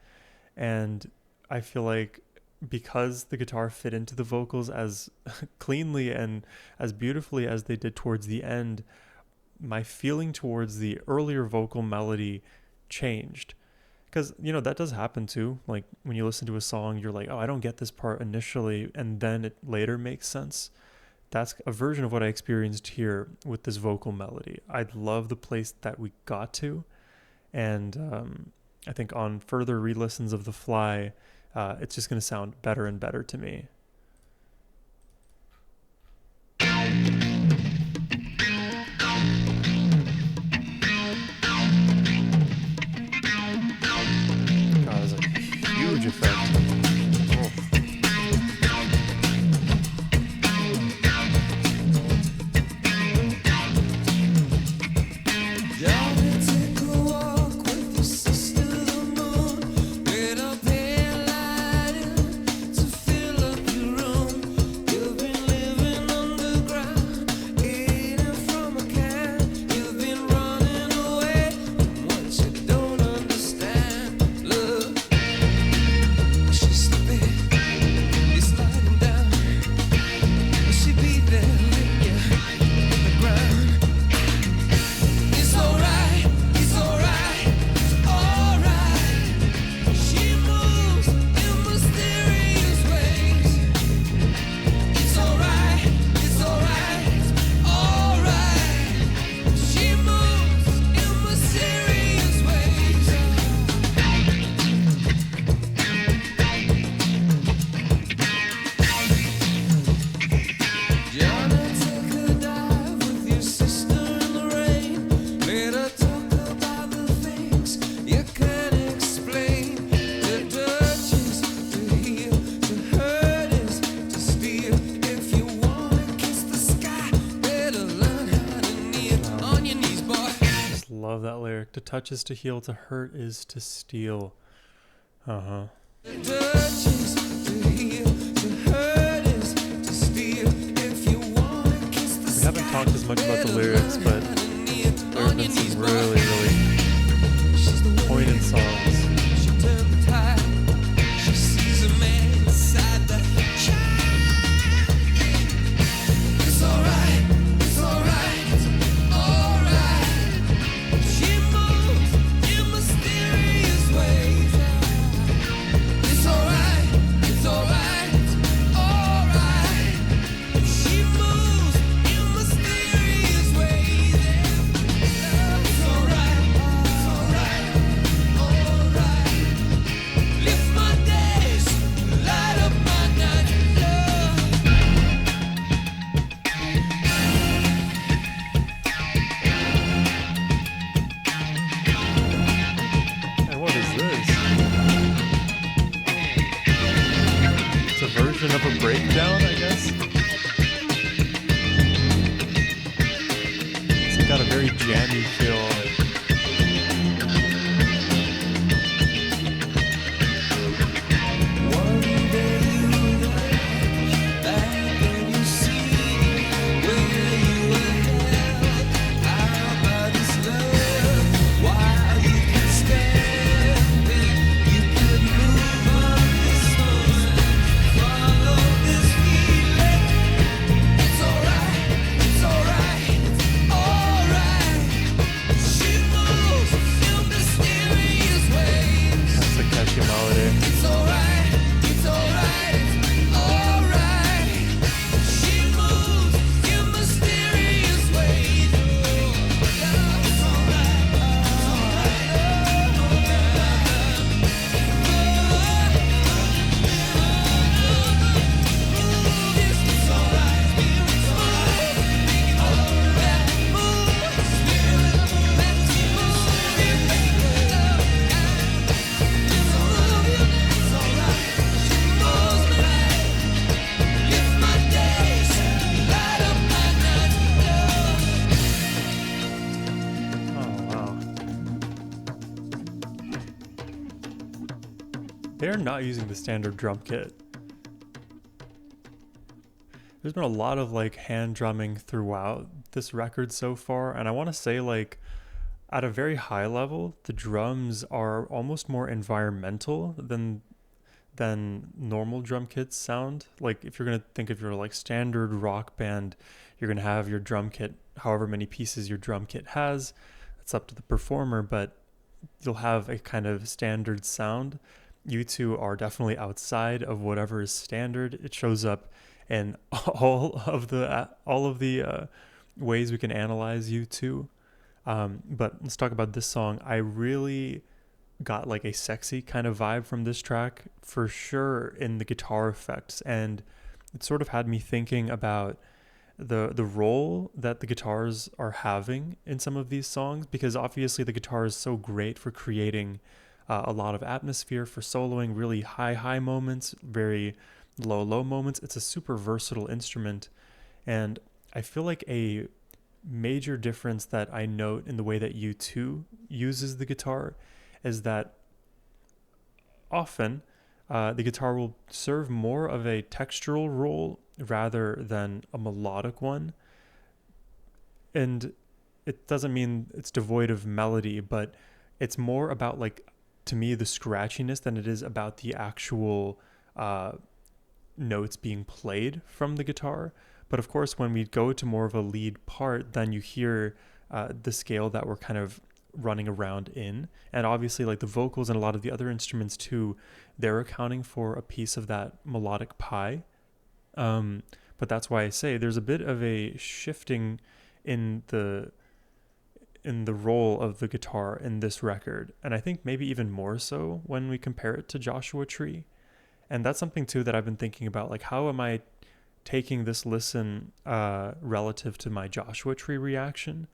And I feel like because the guitar fit into the vocals as cleanly and as beautifully as they did towards the end, my feeling towards the earlier vocal melody changed. Because, you know, that does happen too. Like when you listen to a song, you're like, oh, I don't get this part initially, and then it later makes sense. That's a version of what I experienced here with this vocal melody. I love the place that we got to. And I think on further re-listens of The Fly, it's just going to sound better and better to me. God, that's a huge effect. Love that lyric. To touch is to heal, to hurt is to steal. Uh-huh. We haven't talked as much about the lyrics, but there have been some really poignant songs. version of a breakdown, I guess. It's got a very jammy feel. They're not using the standard drum kit. There's been a lot of like hand drumming throughout this record so far, and I want to say like at a very high level, the drums are almost more environmental than normal drum kits sound. Like if you're gonna think of your like standard rock band, you're gonna have your drum kit, however many pieces your drum kit has. It's up to the performer, but you'll have a kind of standard sound. U2 are definitely outside of whatever is standard. It shows up in all of the ways we can analyze U2. But let's talk about this song. I really got like a sexy kind of vibe from this track for sure in the guitar effects, and it sort of had me thinking about the role that the guitars are having in some of these songs, because obviously the guitar is so great for creating a lot of atmosphere, for soloing really high moments, very low moments. It's a super versatile instrument, and I feel like a major difference that I note in the way that U2 uses the guitar is that often the guitar will serve more of a textural role rather than a melodic one. And it doesn't mean it's devoid of melody, but it's more about, like, to me, the scratchiness than it is about the actual notes being played from the guitar. But of course, when we go to more of a lead part, then you hear the scale that we're kind of running around in. And obviously, like, the vocals and a lot of the other instruments too, they're accounting for a piece of that melodic pie. But that's why I say there's a bit of a shifting in the role of the guitar in this record, and I think maybe even more so when we compare it to Joshua Tree. And that's something too that I've been thinking about, like, how am I taking this listen relative to my Joshua Tree reaction?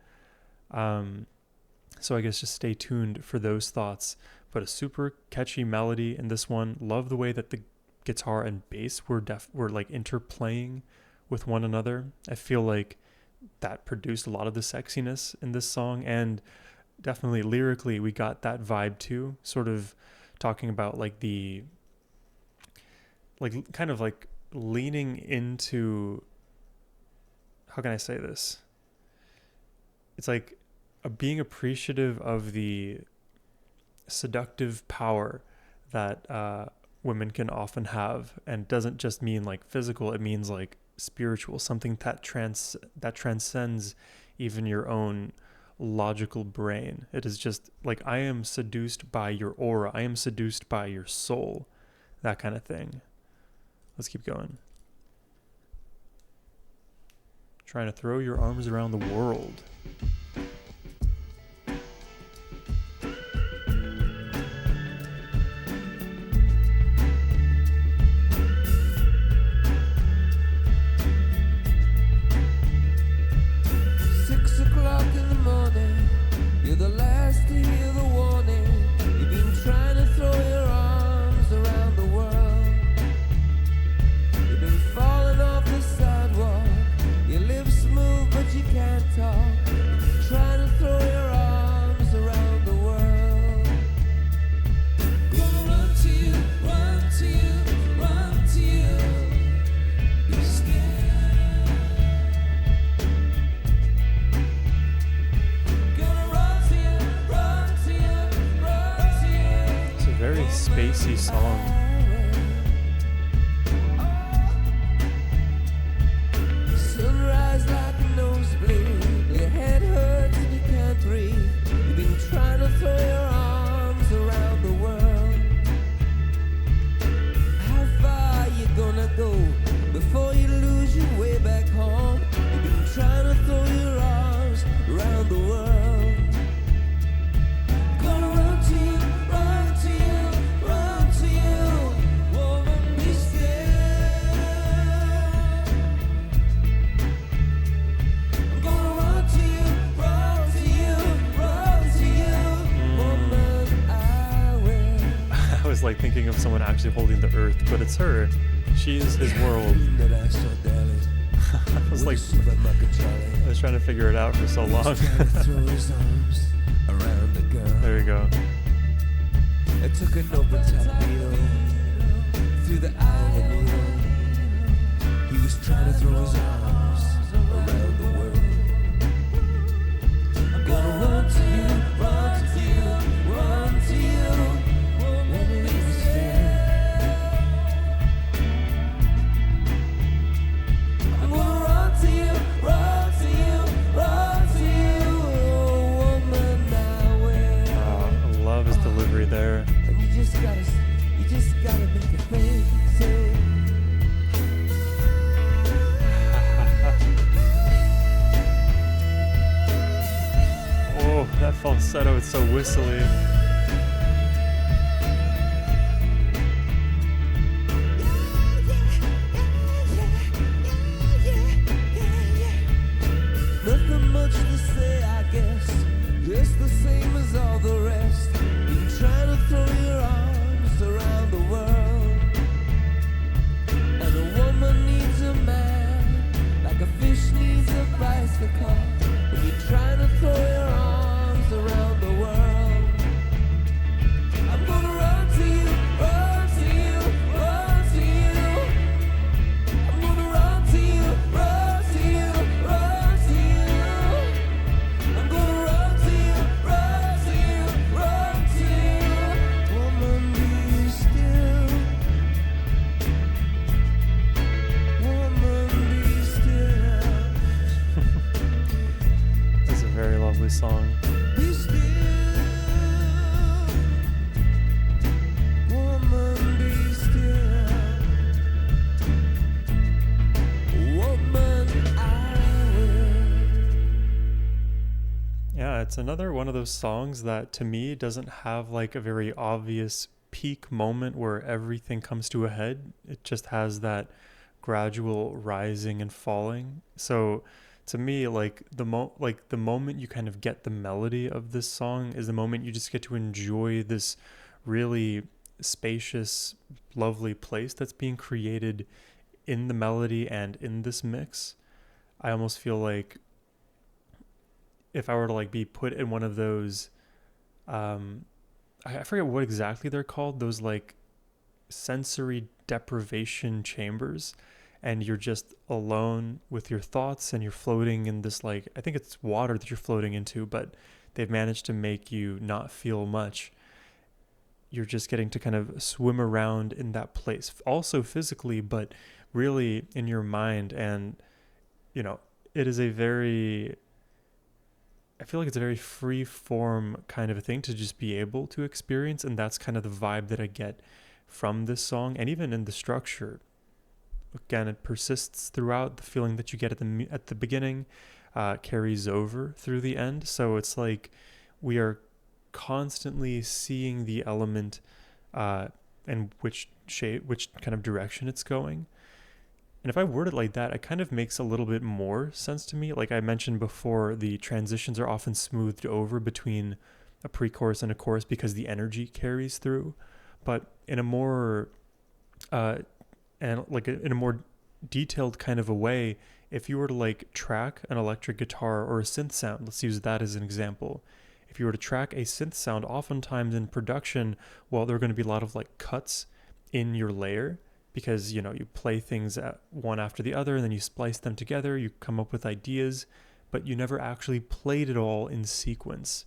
So I guess just stay tuned for those thoughts. But a super catchy melody in this one. Love the way that the guitar and bass were like interplaying with one another. I feel like that produced a lot of the sexiness in this song, and definitely lyrically we got that vibe too, sort of talking about like the kind of like leaning into, how can I say this, it's like being appreciative of the seductive power that women can often have, and doesn't just mean like physical, it means like spiritual, something that transcends even your own logical brain. It is just like, I am seduced by your aura, I am seduced by your soul, that kind of thing. Let's keep going. Trying to throw your arms around the world. spacey song. Sunrise like a nosebleed. Your head hurts and you can't breathe. You've been trying to throw your arms around the world. How far you gonna go before you lose your way back home? You've been trying to throw your arms around the world. Gonna run to you, run to you, run to you. Woman, be still. I'm gonna run to you, run to you, run to you. Woman, I will. I was like thinking of someone actually holding the earth, but it's her. She's his world. That I saw daily. I was like, Super Marco I Charlie. was trying to figure it out for so long. Trying to throw his arms around the girl. There you go. It took an open torpedo through the eye of a needle. He was trying to throw his arms around the world. I'm gonna run to you, run to you, run to you. Won't leave me still. I'm gonna run to you, run to you, run to you. Woman, I will. I love his delivery there. And you just gotta make it make sense. Oh, that falsetto, it's so whistly. Nothing much to say, I guess. Just the same as all the rest. Been trying to throw your arms around the world. And a woman needs a man, like a fish needs a bicycle. When you're trying to throw your arms around the world. I'm gonna run to you, run to you, run to you. I'm gonna run to you, run to you, run to you. I'm gonna run to you, run to you, run to you. Woman, be still. Woman, be still. It's a very lovely song. Be still. Woman, be still. Woman, I will. Yeah, it's another one of those songs that to me doesn't have like a very obvious peak moment where everything comes to a head. It just has that gradual rising and falling. So to me, like the moment you kind of get the melody of this song is the moment you just get to enjoy this really spacious, lovely place that's being created in the melody and in this mix. I almost feel like if I were to like be put in one of those, I forget what exactly they're called, those like sensory deprivation chambers, and you're just alone with your thoughts and you're floating in this, like, I think it's water that you're floating into, but they've managed to make you not feel much. You're just getting to kind of swim around in that place, also physically, but really in your mind. And, you know, it is a very, I feel like it's a very free form kind of a thing to just be able to experience. And that's kind of the vibe that I get from this song. And even in the structure, again, it persists throughout. The feeling that you get at the beginning carries over through the end. So it's like we are constantly seeing the element and which kind of direction it's going. And if I word it like that, it kind of makes a little bit more sense to me. Like I mentioned before, the transitions are often smoothed over between a pre-chorus and a chorus because the energy carries through. But in a more in a more detailed kind of a way, if you were to like track an electric guitar or a synth sound, let's use that as an example. If you were to track a synth sound, oftentimes in production, well, there are going to be a lot of like cuts in your layer because, you know, you play things one after the other and then you splice them together, you come up with ideas, but you never actually played it all in sequence.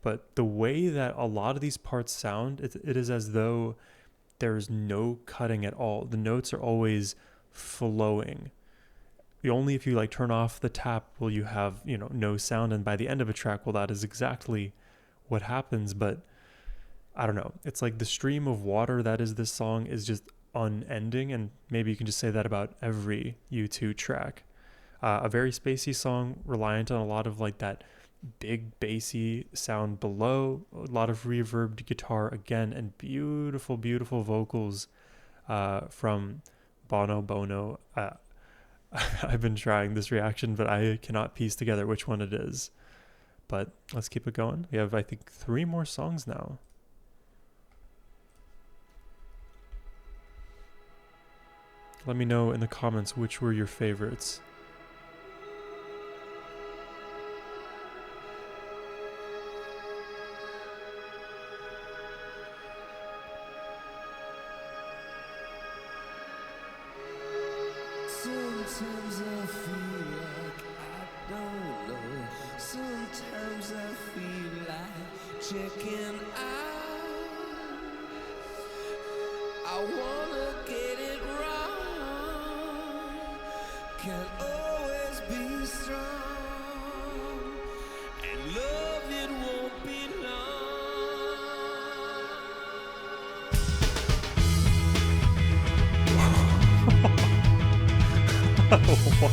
but the way that a lot of these parts sound, it is as though there's no cutting at all. The notes are always flowing. Only if you like turn off the tap will you have, no sound, and by the end of a track, well, that is exactly what happens. But I don't know, it's like the stream of water that is this song is just unending, and maybe you can just say that about every U2 track. A very spacey song, reliant on a lot of like that big bassy sound below, a lot of reverbed guitar again, and beautiful vocals from Bono. I've been trying this reaction, but I cannot piece together which one it is. But let's keep it going. We have, I think, 3 more songs now. Let me know in the comments which were your favorites. Sometimes I feel like I don't know. Sometimes I feel like checking out. I wanna get it wrong. Can't always be strong. And love, it won't be long. What?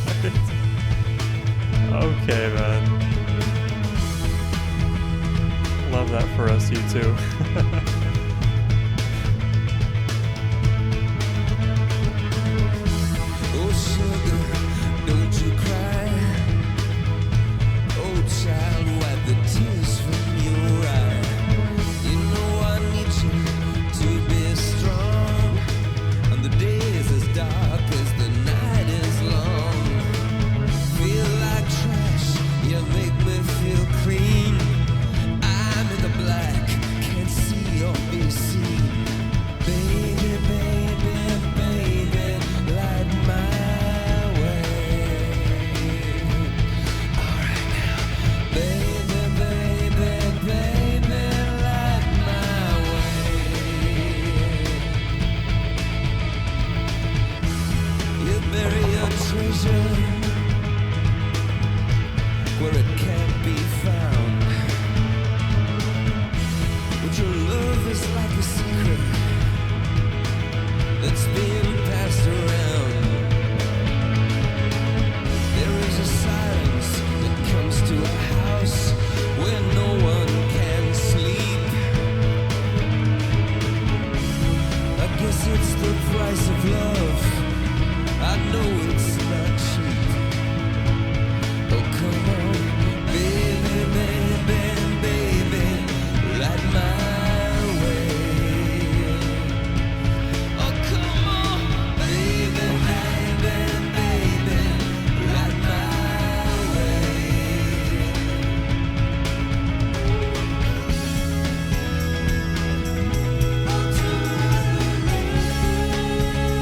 Okay, man. Love that for us, you too. Oh sugar, don't you cry. Oh child, wipe the tears from your eye. You know I need you to be strong. And the day is as dark as the night is long. Feel like trash, you make me feel clean. I'm in the black, can't see or be seen. Baby, baby, baby, light my way. Alright now. Baby, baby, baby, light my way. You bury your treasure where it can't be found. But your love is like a secret that's being passed around. There is a silence that comes to a house where no one can sleep. I guess it's the price of love. I know it's not cheap. Oh come on, baby, baby, baby, light my way. Oh come on, baby, baby, baby, light my way.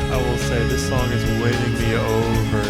I will say this song is winning me over.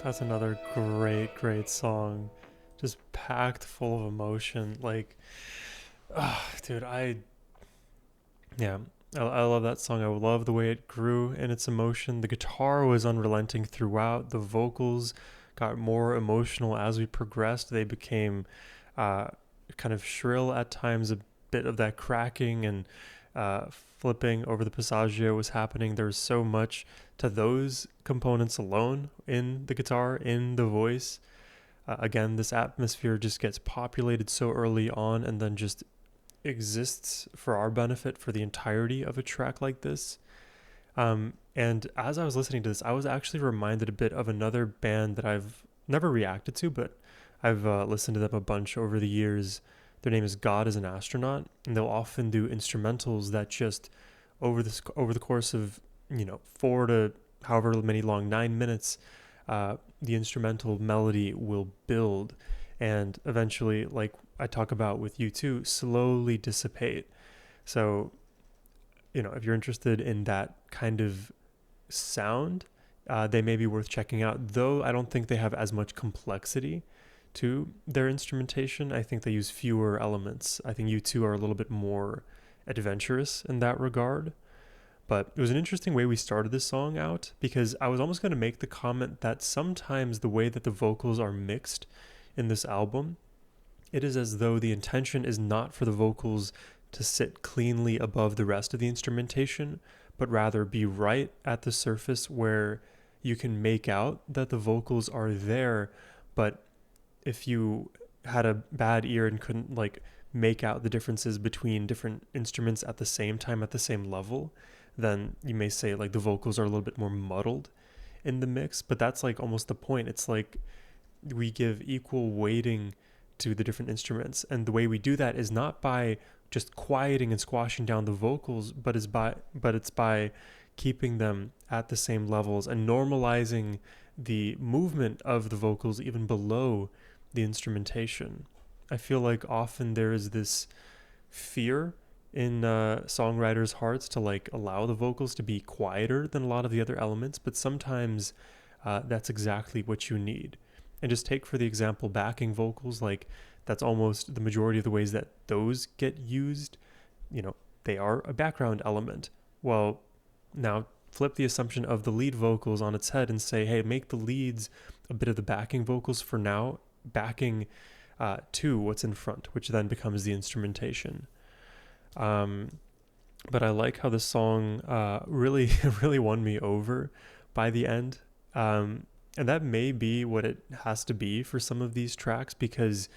That's another great song. Just packed full of emotion. Like, dude, yeah, I love that song. I love the way it grew in its emotion. The guitar was unrelenting throughout. The vocals got more emotional as we progressed. They became kind of shrill at times. A bit of that cracking and flipping over the passaggio was happening. There's so much to those components alone in the guitar, in the voice. Again, this atmosphere just gets populated so early on and then just exists for our benefit for the entirety of a track like this. And as I was listening to this, I was actually reminded a bit of another band that I've never reacted to, but I've listened to them a bunch over the years. Their name is God is an Astronaut, and they'll often do instrumentals that just over the course of 4 to however many long 9 minutes, the instrumental melody will build and eventually, like I talk about with U2, slowly dissipate. So, if you're interested in that kind of sound, they may be worth checking out, though I don't think they have as much complexity to their instrumentation. I think they use fewer elements. I think U2 are a little bit more adventurous in that regard. But it was an interesting way we started this song out, because I was almost going to make the comment that sometimes the way that the vocals are mixed in this album, it is as though the intention is not for the vocals to sit cleanly above the rest of the instrumentation, but rather be right at the surface where you can make out that the vocals are there. But if you had a bad ear and couldn't make out the differences between different instruments at the same time, at the same level, then you may say the vocals are a little bit more muddled in the mix. But that's almost the point. It's we give equal weighting to the different instruments, and the way we do that is not by just quieting and squashing down the vocals, but it's by keeping them at the same levels and normalizing the movement of the vocals even below the instrumentation. I feel like often there is this fear in songwriters' hearts to allow the vocals to be quieter than a lot of the other elements, but sometimes that's exactly what you need. And just take for the example backing vocals, that's almost the majority of the ways that those get used. They are a background element. Well, now flip the assumption of the lead vocals on its head and say, hey, make the leads a bit of the backing vocals for now, backing to what's in front, which then becomes the instrumentation. But I like how the song really won me over by the end. And that may be what it has to be for some of these tracks, because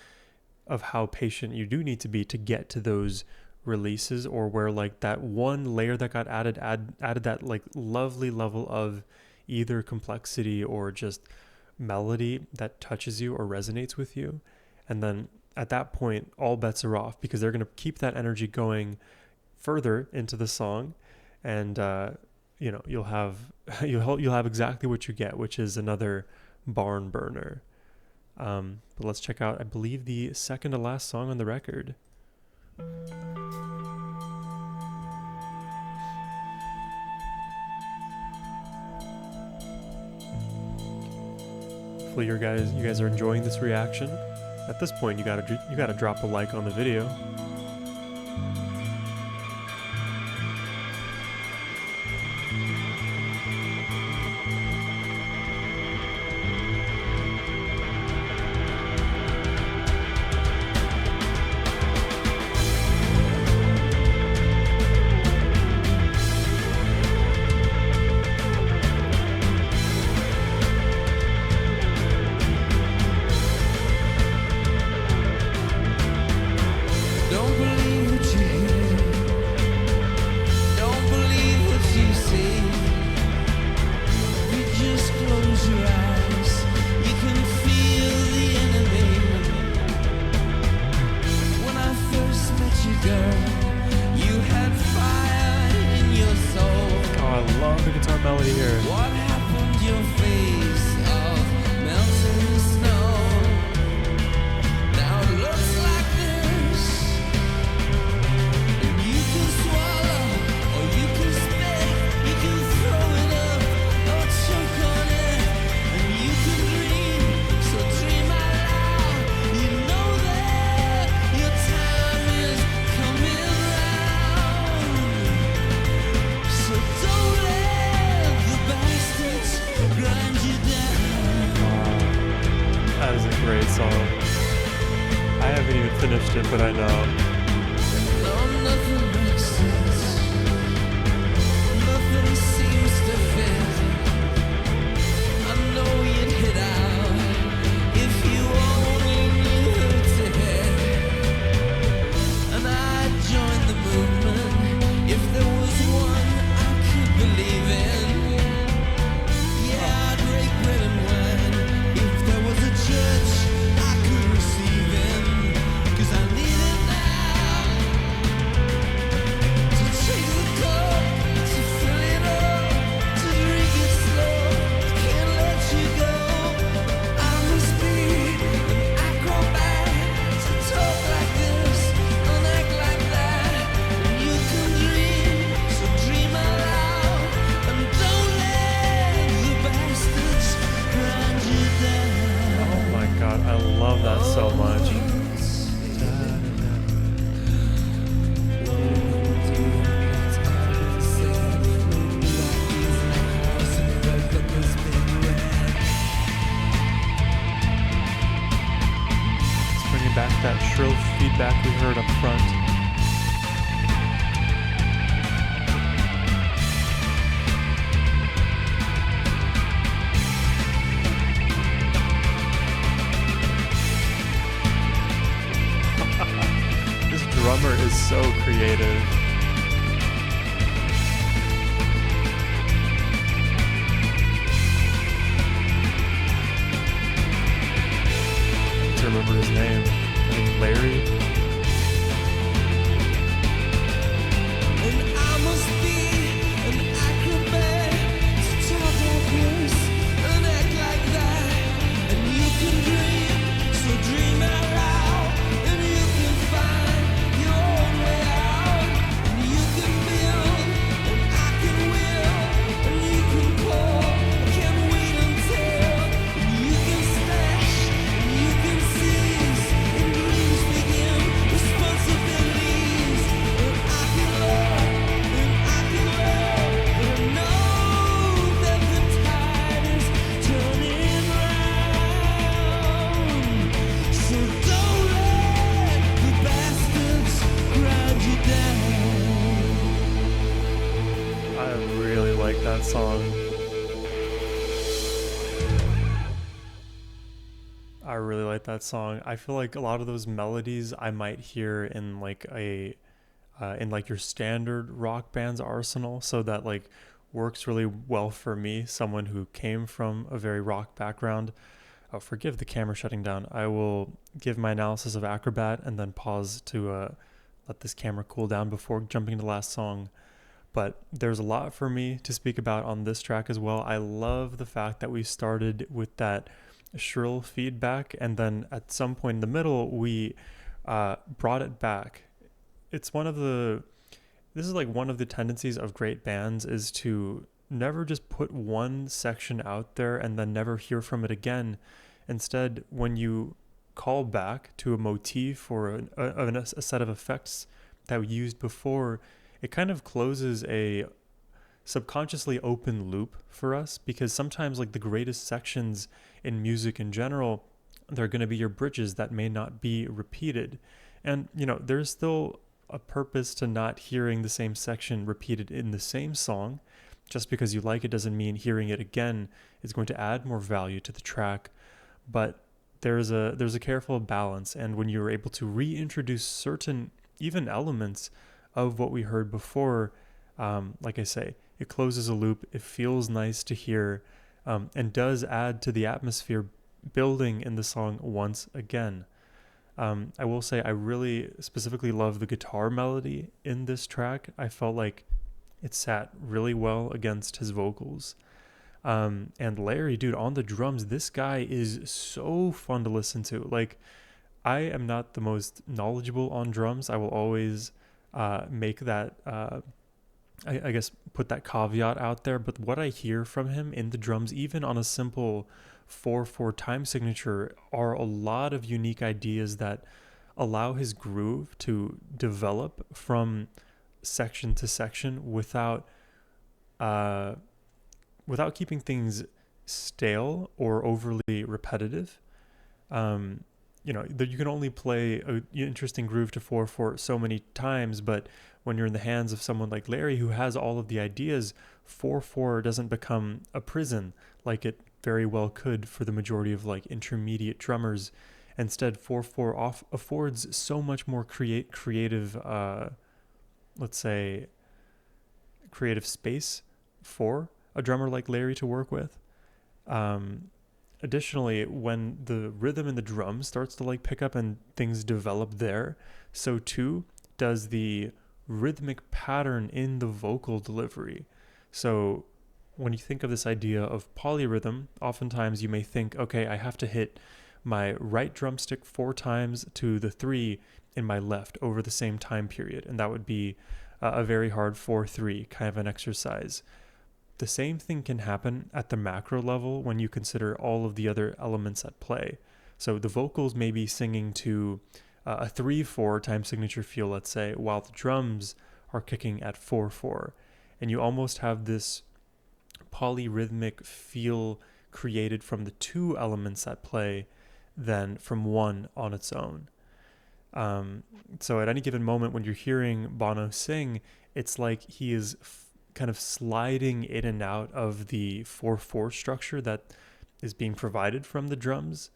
of how patient you do need to be to get to those releases, or where that one layer that got added that lovely level of either complexity or just melody that touches you or resonates with you. And then at that point, all bets are off, because they're going to keep that energy going further into the song, and you'll have exactly what you get, which is another barn burner. But let's check out, I believe, the second to last song on the record. Hopefully you guys are enjoying this reaction. At this point, you gotta drop a like on the video. melody here. What happened to your face of melting snow? Now it looks like this. And you can swallow or you can spit. You can throw it up or choke on it. And you can finished it, but I know. No, nothing makes sense. Nothing seems to fit. I know you'd hit out if you only knew who to hit. And I'd join the movement if there was one I could believe in. Yeah, I'd break bread and wine if there was a church I could receive in. 'Cause I need it now to take the cup, to fill it up, to drink it slow. I can't let you go. I must be an acrobat to talk like this and act like that. And you can dream, so dream out loud, and don't let the bastards grind you down. Oh my god, I love that so much. It's bringing back that shrill feedback we heard up front. This drummer is so creative. To remember his name. I think Larry. And I must be an acrobat to talk like this and act like that. And you can dream, so dream out loud. And you can find your own way out. And you can build, and I can will. And you can pour, I can't wait until. And you can slash, and you can seize. And dreams begin, responsibilities. And I can love, and I can love. And I know that the tide is turning round. So don't let the bastards grind you down. I really like that song. I really like that song. I feel like a lot of those melodies I might hear in like your standard rock band's arsenal, so that like works really well for me, someone who came from a very rock background. Oh, forgive the camera shutting down. I will give my analysis of Acrobat and then pause to let this camera cool down before jumping to the last song. But there's a lot for me to speak about on this track as well. I love the fact that we started with that shrill feedback, and then at some point in the middle we brought it back. This is like one of the tendencies of great bands, is to never just put one section out there and then never hear from it again. Instead, when you call back to a motif or a set of effects that we used before, it kind of closes a subconsciously open loop for us, because sometimes like the greatest sections in music in general, they're going to be your bridges that may not be repeated. And there's still a purpose to not hearing the same section repeated in the same song. Just because you like it doesn't mean hearing it again is going to add more value to the track. But there's a careful balance, and when you're able to reintroduce certain even elements of what we heard before, like I say, it closes a loop. It feels nice to hear, and does add to the atmosphere building in the song once again. I will say I really specifically love the guitar melody in this track. I felt like it sat really well against his vocals. And Larry, dude, on the drums, this guy is so fun to listen to. Like, I am not the most knowledgeable on drums. I will always make that, I guess, put that caveat out there. But what I hear from him in the drums, even on a simple 4/4 time signature, are a lot of unique ideas that allow his groove to develop from section to section without keeping things stale or overly repetitive. you can only play an interesting groove to 4/4 so many times, but when you're in the hands of someone like Larry who has all of the ideas, 4/4 doesn't become a prison like it very well could for the majority of like intermediate drummers. Instead, 4/4 affords so much more creative, let's say, creative space for a drummer like Larry to work with. Additionally, when the rhythm in the drum starts to like pick up and things develop there, so too does the rhythmic pattern in the vocal delivery. So when you think of this idea of polyrhythm, oftentimes you may think, okay, I have to hit my right drumstick 4 times to the 3 in my left over the same time period, and that would be a very hard 4/3 kind of an exercise. The same thing can happen at the macro level when you consider all of the other elements at play. So the vocals may be singing to a 3/4 time signature feel, let's say, while the drums are kicking at 4/4. And you almost have this polyrhythmic feel created from the 2 elements at play than from 1 on its own. So at any given moment when you're hearing Bono sing, it's like he is kind of sliding in and out of the 4/4 structure that is being provided from the drums,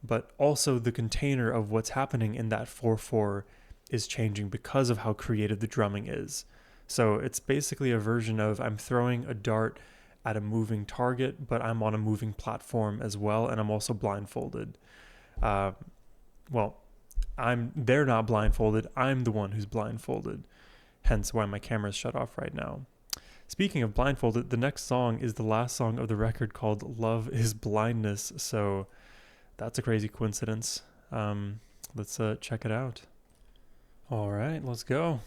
but also the container of what's happening in that 4/4 is changing because of how creative the drumming is. So it's basically a version of I'm throwing a dart at a moving target, but I'm on a moving platform as well, and I'm also blindfolded. They're not blindfolded, I'm the one who's blindfolded, hence why my camera's shut off right now. Speaking of blindfolded, the next song is the last song of the record called Love is Blindness, so that's a crazy coincidence. Let's check it out. All right, let's go.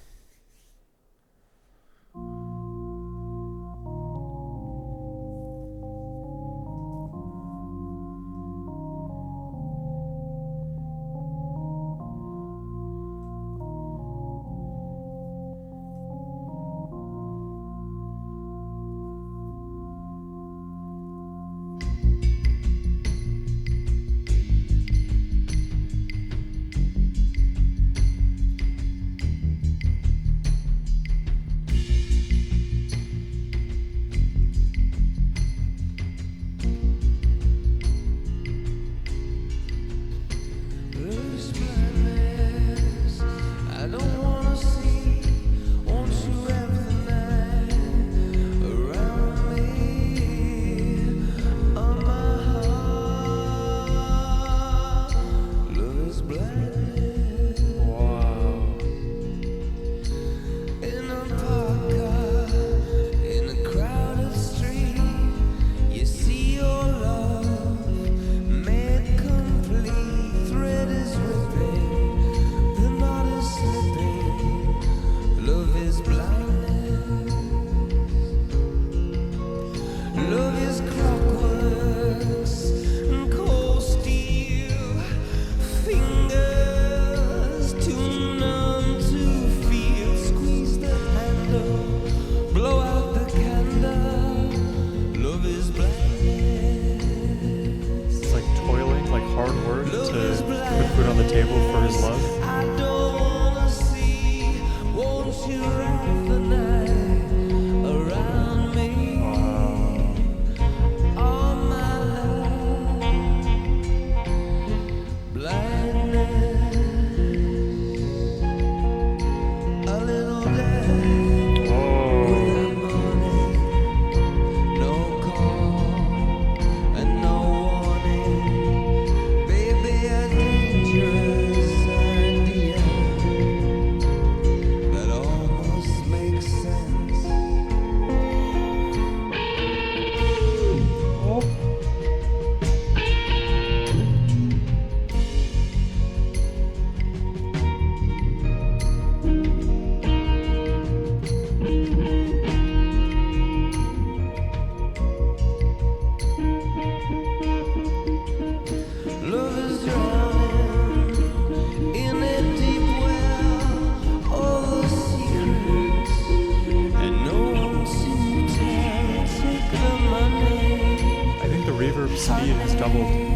Speed has doubled.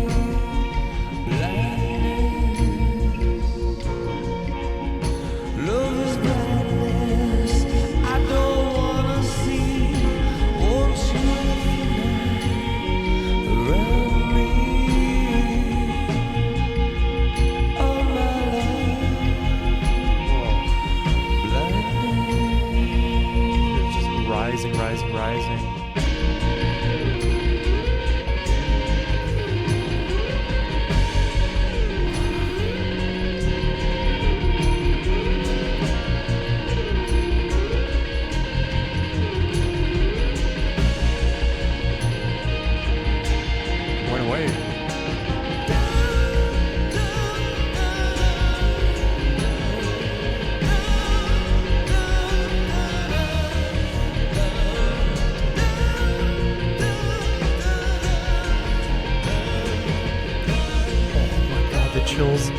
mesmerizing. Went away. The chills.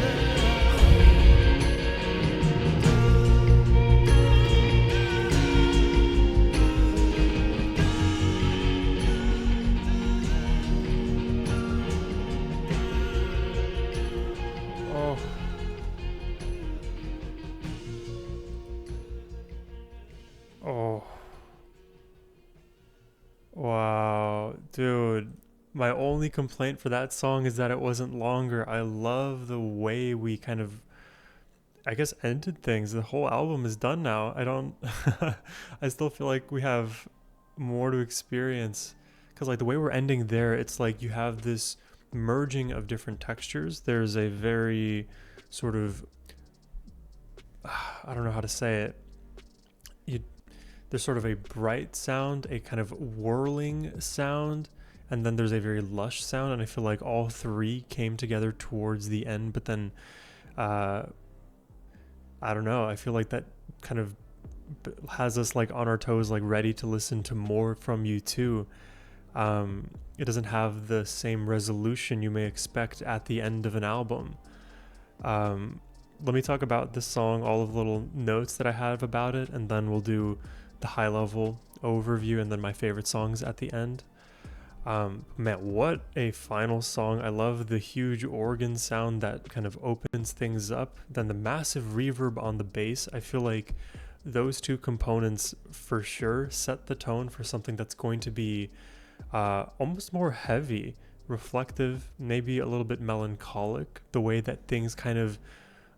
Oh. Oh. Wow, dude. My only complaint for that song is that it wasn't longer. I love the way we kind of, I guess, ended things. The whole album is done now. I don't, I still feel like we have more to experience. Because, like, the way we're ending there, it's like you have this merging of different textures. There's a very sort of, I don't know how to say it. You, there's sort of a bright sound, a kind of whirling sound, and then there's a very lush sound, and I feel like all three came together towards the end. But then I don't know, I feel like that kind of has us like on our toes, like ready to listen to more from U2. It doesn't have the same resolution you may expect at the end of an album. Let me talk about this song, all of the little notes that I have about it, and then we'll do the high level overview and then my favorite songs at the end. Man, what a final song. I love the huge organ sound that kind of opens things up. Then the massive reverb on the bass. I feel like those two components for sure set the tone for something that's going to be almost more heavy, reflective, maybe a little bit melancholic. The way that things kind of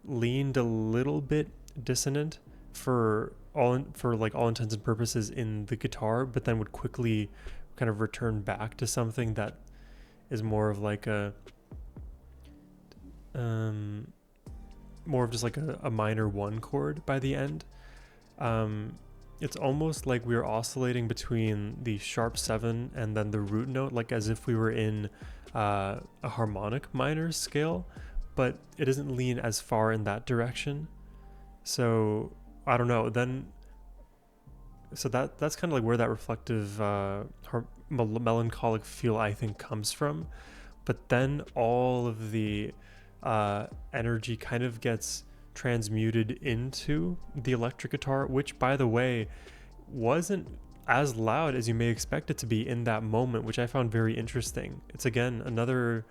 leaned a little bit dissonant for all intents and purposes in the guitar, but then would quickly kind of return back to something that is more of like a more of just like a minor one chord by the end. It's almost like we're oscillating between the sharp 7 and then the root note, like as if we were in a harmonic minor scale, but it doesn't lean as far in that direction. So I don't know. So that's kind of like where that reflective melancholic feel I think comes from. But then all of the energy kind of gets transmuted into the electric guitar, which by the way wasn't as loud as you may expect it to be in that moment, which I found very interesting. It's again another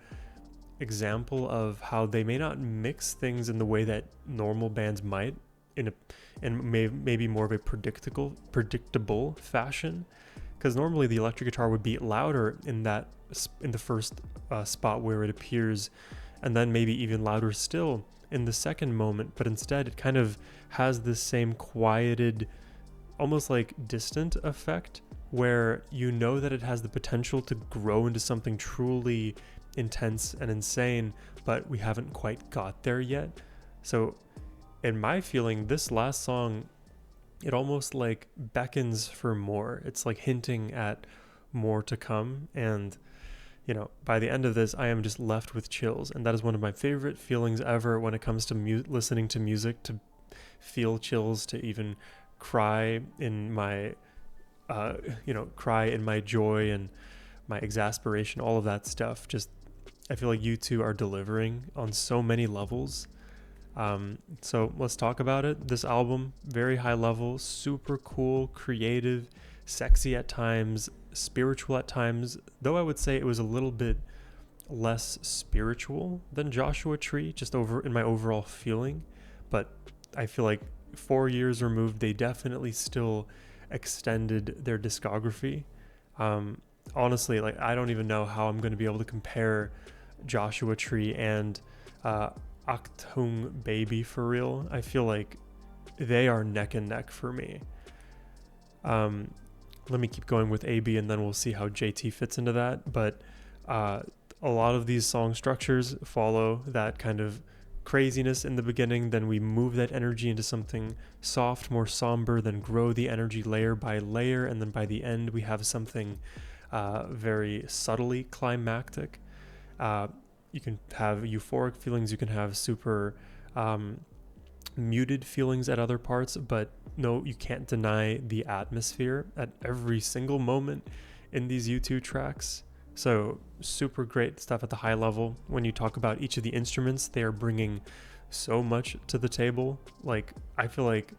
example of how they may not mix things in the way that normal bands might, maybe more of a predictable fashion, because normally the electric guitar would be louder in the first spot where it appears, and then maybe even louder still in the second moment, but instead it kind of has this same quieted, almost like distant effect where you know that it has the potential to grow into something truly intense and insane, but we haven't quite got there yet. So in my feeling, this last song, it almost like beckons for more. It's like hinting at more to come, and you know, by the end of this, I am just left with chills, and that is one of my favorite feelings ever when it comes to listening to music, to feel chills, to even cry in my cry in my joy and my exasperation, all of that stuff. Just I feel like U2 are delivering on so many levels. So let's talk about it. This album, very high level, super cool, creative, sexy at times, spiritual at times, though I would say it was a little bit less spiritual than Joshua Tree, just over in my overall feeling. But I feel like 4 years removed, they definitely still extended their discography. Honestly, like I don't even know how I'm going to be able to compare Joshua Tree and Achtung Baby for real. I feel like they are neck and neck for me. let me keep going with AB and then we'll see how JT fits into that. But a lot of these song structures follow that kind of craziness in the beginning, then we move that energy into something soft, more somber, then grow the energy layer by layer, and then by the end we have something very subtly climactic. You can have euphoric feelings, you can have super muted feelings at other parts, but no, you can't deny the atmosphere at every single moment in these U2 tracks. So super great stuff at the high level. When you talk about each of the instruments, they are bringing so much to the table. Like, I feel like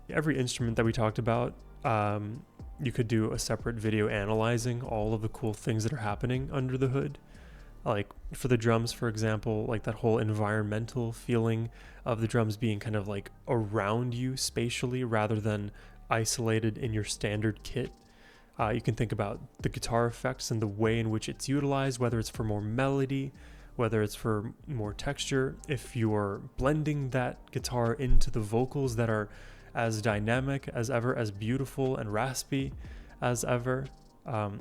every instrument that we talked about, you could do a separate video analyzing all of the cool things that are happening under the hood. Like for the drums, for example, like that whole environmental feeling of the drums being kind of like around you spatially rather than isolated in your standard kit. You can think about the guitar effects and the way in which it's utilized, whether it's for more melody, whether it's for more texture. If you're blending that guitar into the vocals that are as dynamic as ever, as beautiful and raspy as ever.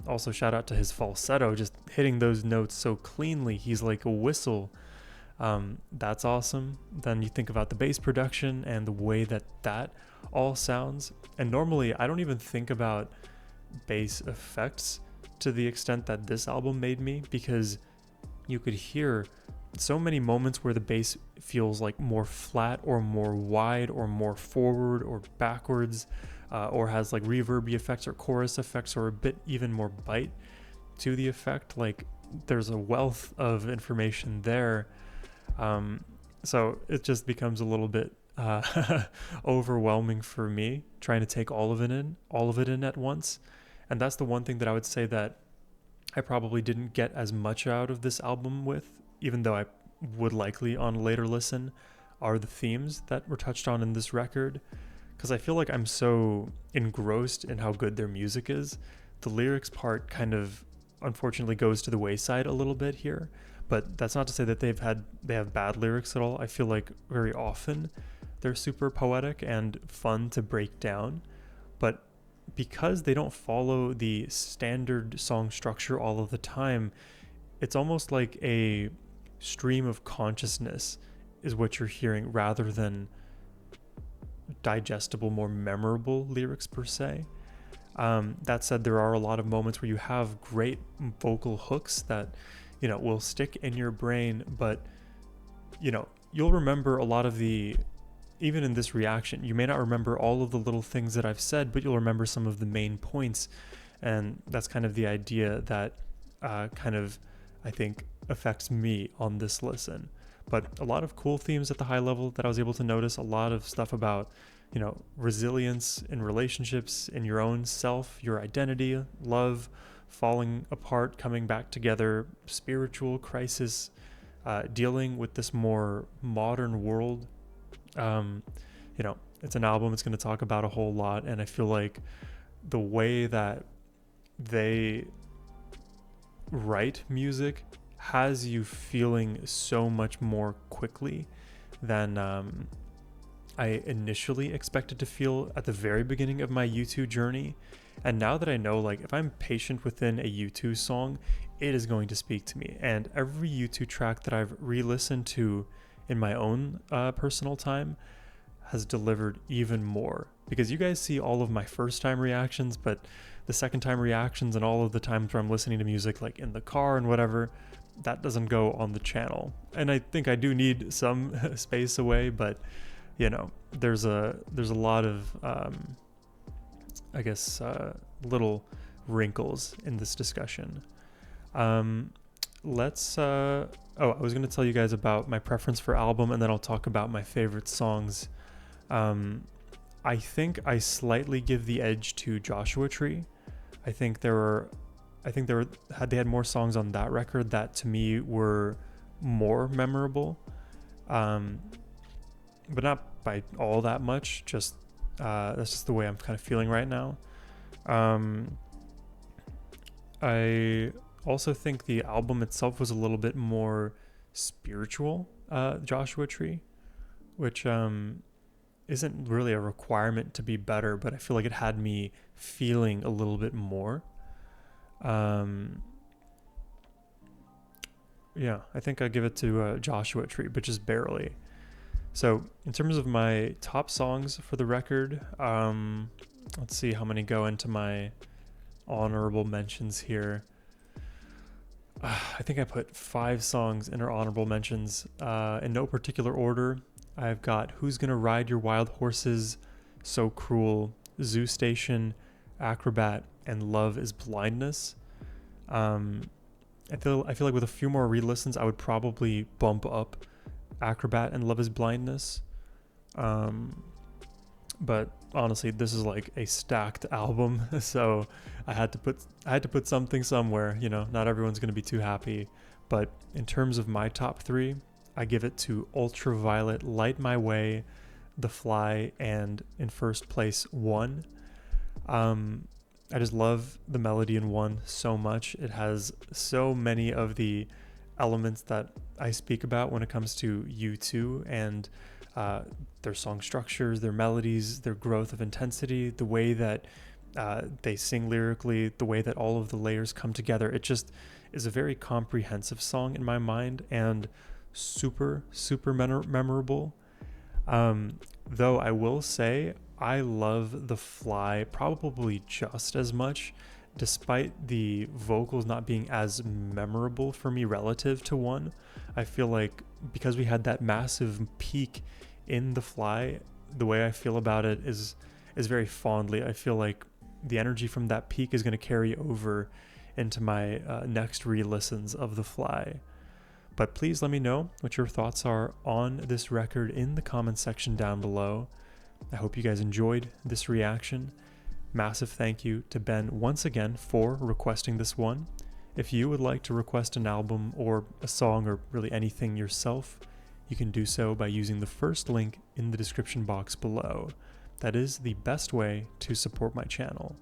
Also, shout out to his falsetto, just hitting those notes so cleanly. He's like a whistle. That's awesome. Then you think about the bass production and the way that that all sounds. And normally, I don't even think about bass effects to the extent that this album made me, because you could hear so many moments where the bass feels like more flat or more wide or more forward or backwards, or has like reverby effects or chorus effects or a bit even more bite to the effect. Like there's a wealth of information there. So it just becomes a little bit overwhelming for me trying to take all of it in at once. And that's the one thing that I would say that I probably didn't get as much out of this album with, even though I would likely on later listen, are the themes that were touched on in this record. Because I feel like I'm so engrossed in how good their music is. The lyrics part kind of unfortunately goes to the wayside a little bit here. But that's not to say that they have bad lyrics at all. I feel like very often they're super poetic and fun to break down. But because they don't follow the standard song structure all of the time, it's almost like a stream of consciousness is what you're hearing rather than digestible, more memorable lyrics per se. That said, there are a lot of moments where you have great vocal hooks that, will stick in your brain, but, you'll remember a lot of the, even in this reaction, you may not remember all of the little things that I've said, but you'll remember some of the main points. And that's kind of the idea that I think affects me on this listen. But a lot of cool themes at the high level that I was able to notice, a lot of stuff about, resilience in relationships, in your own self, your identity, love, falling apart, coming back together, spiritual crisis, dealing with this more modern world. It's an album, it's going to talk about a whole lot, and I feel like the way that they write music has you feeling so much more quickly than I initially expected to feel at the very beginning of my U2 journey. And now that I know, like, if I'm patient within a U2 song, it is going to speak to me. And every U2 track that I've re-listened to in my own personal time has delivered even more. Because you guys see all of my first time reactions, but the second time reactions and all of the times where I'm listening to music like in the car and whatever, that doesn't go on the channel. And I think I do need some space away, but there's a lot of little wrinkles in this discussion. I was going to tell you guys about my preference for album, and then I'll talk about my favorite songs. I think I slightly give the edge to Joshua Tree. I think they had more songs on that record that to me were more memorable, but not by all that much. Just that's just the way I'm kind of feeling right now. I also think the album itself was a little bit more spiritual, Joshua Tree, which isn't really a requirement to be better, but I feel like it had me feeling a little bit more. Yeah, I think I give it to Joshua Tree, but just barely. So in terms of my top songs for the record, let's see how many go into my honorable mentions here. I think I put 5 songs in our honorable mentions in no particular order. I've got Who's Gonna Ride Your Wild Horses, So Cruel, Zoo Station, Acrobat, and Love is Blindness. I feel like with a few more re-listens, I would probably bump up Acrobat and Love is Blindness. But honestly, this is like a stacked album, so I had to put something somewhere. You know, not everyone's gonna be too happy. But in terms of my top 3, I give it to Ultraviolet, Light My Way, The Fly, and in first place, One. I just love the melody in One so much. It has so many of the elements that I speak about when it comes to U2 and their song structures, their melodies, their growth of intensity, the way that they sing lyrically, the way that all of the layers come together. It just is a very comprehensive song in my mind and super, super memorable. Though I will say, I love The Fly probably just as much, despite the vocals not being as memorable for me relative to One. I feel like because we had that massive peak in The Fly, the way I feel about it is very fondly. I feel like the energy from that peak is going to carry over into my next re-listens of The Fly. But please let me know what your thoughts are on this record in the comments section down below. I hope you guys enjoyed this reaction. Massive thank you to Ben once again for requesting this one. If you would like to request an album or a song or really anything yourself, you can do so by using the first link in the description box below. That is the best way to support my channel.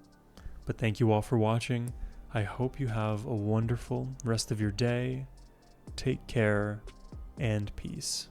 But thank you all for watching. I hope you have a wonderful rest of your day. Take care and peace.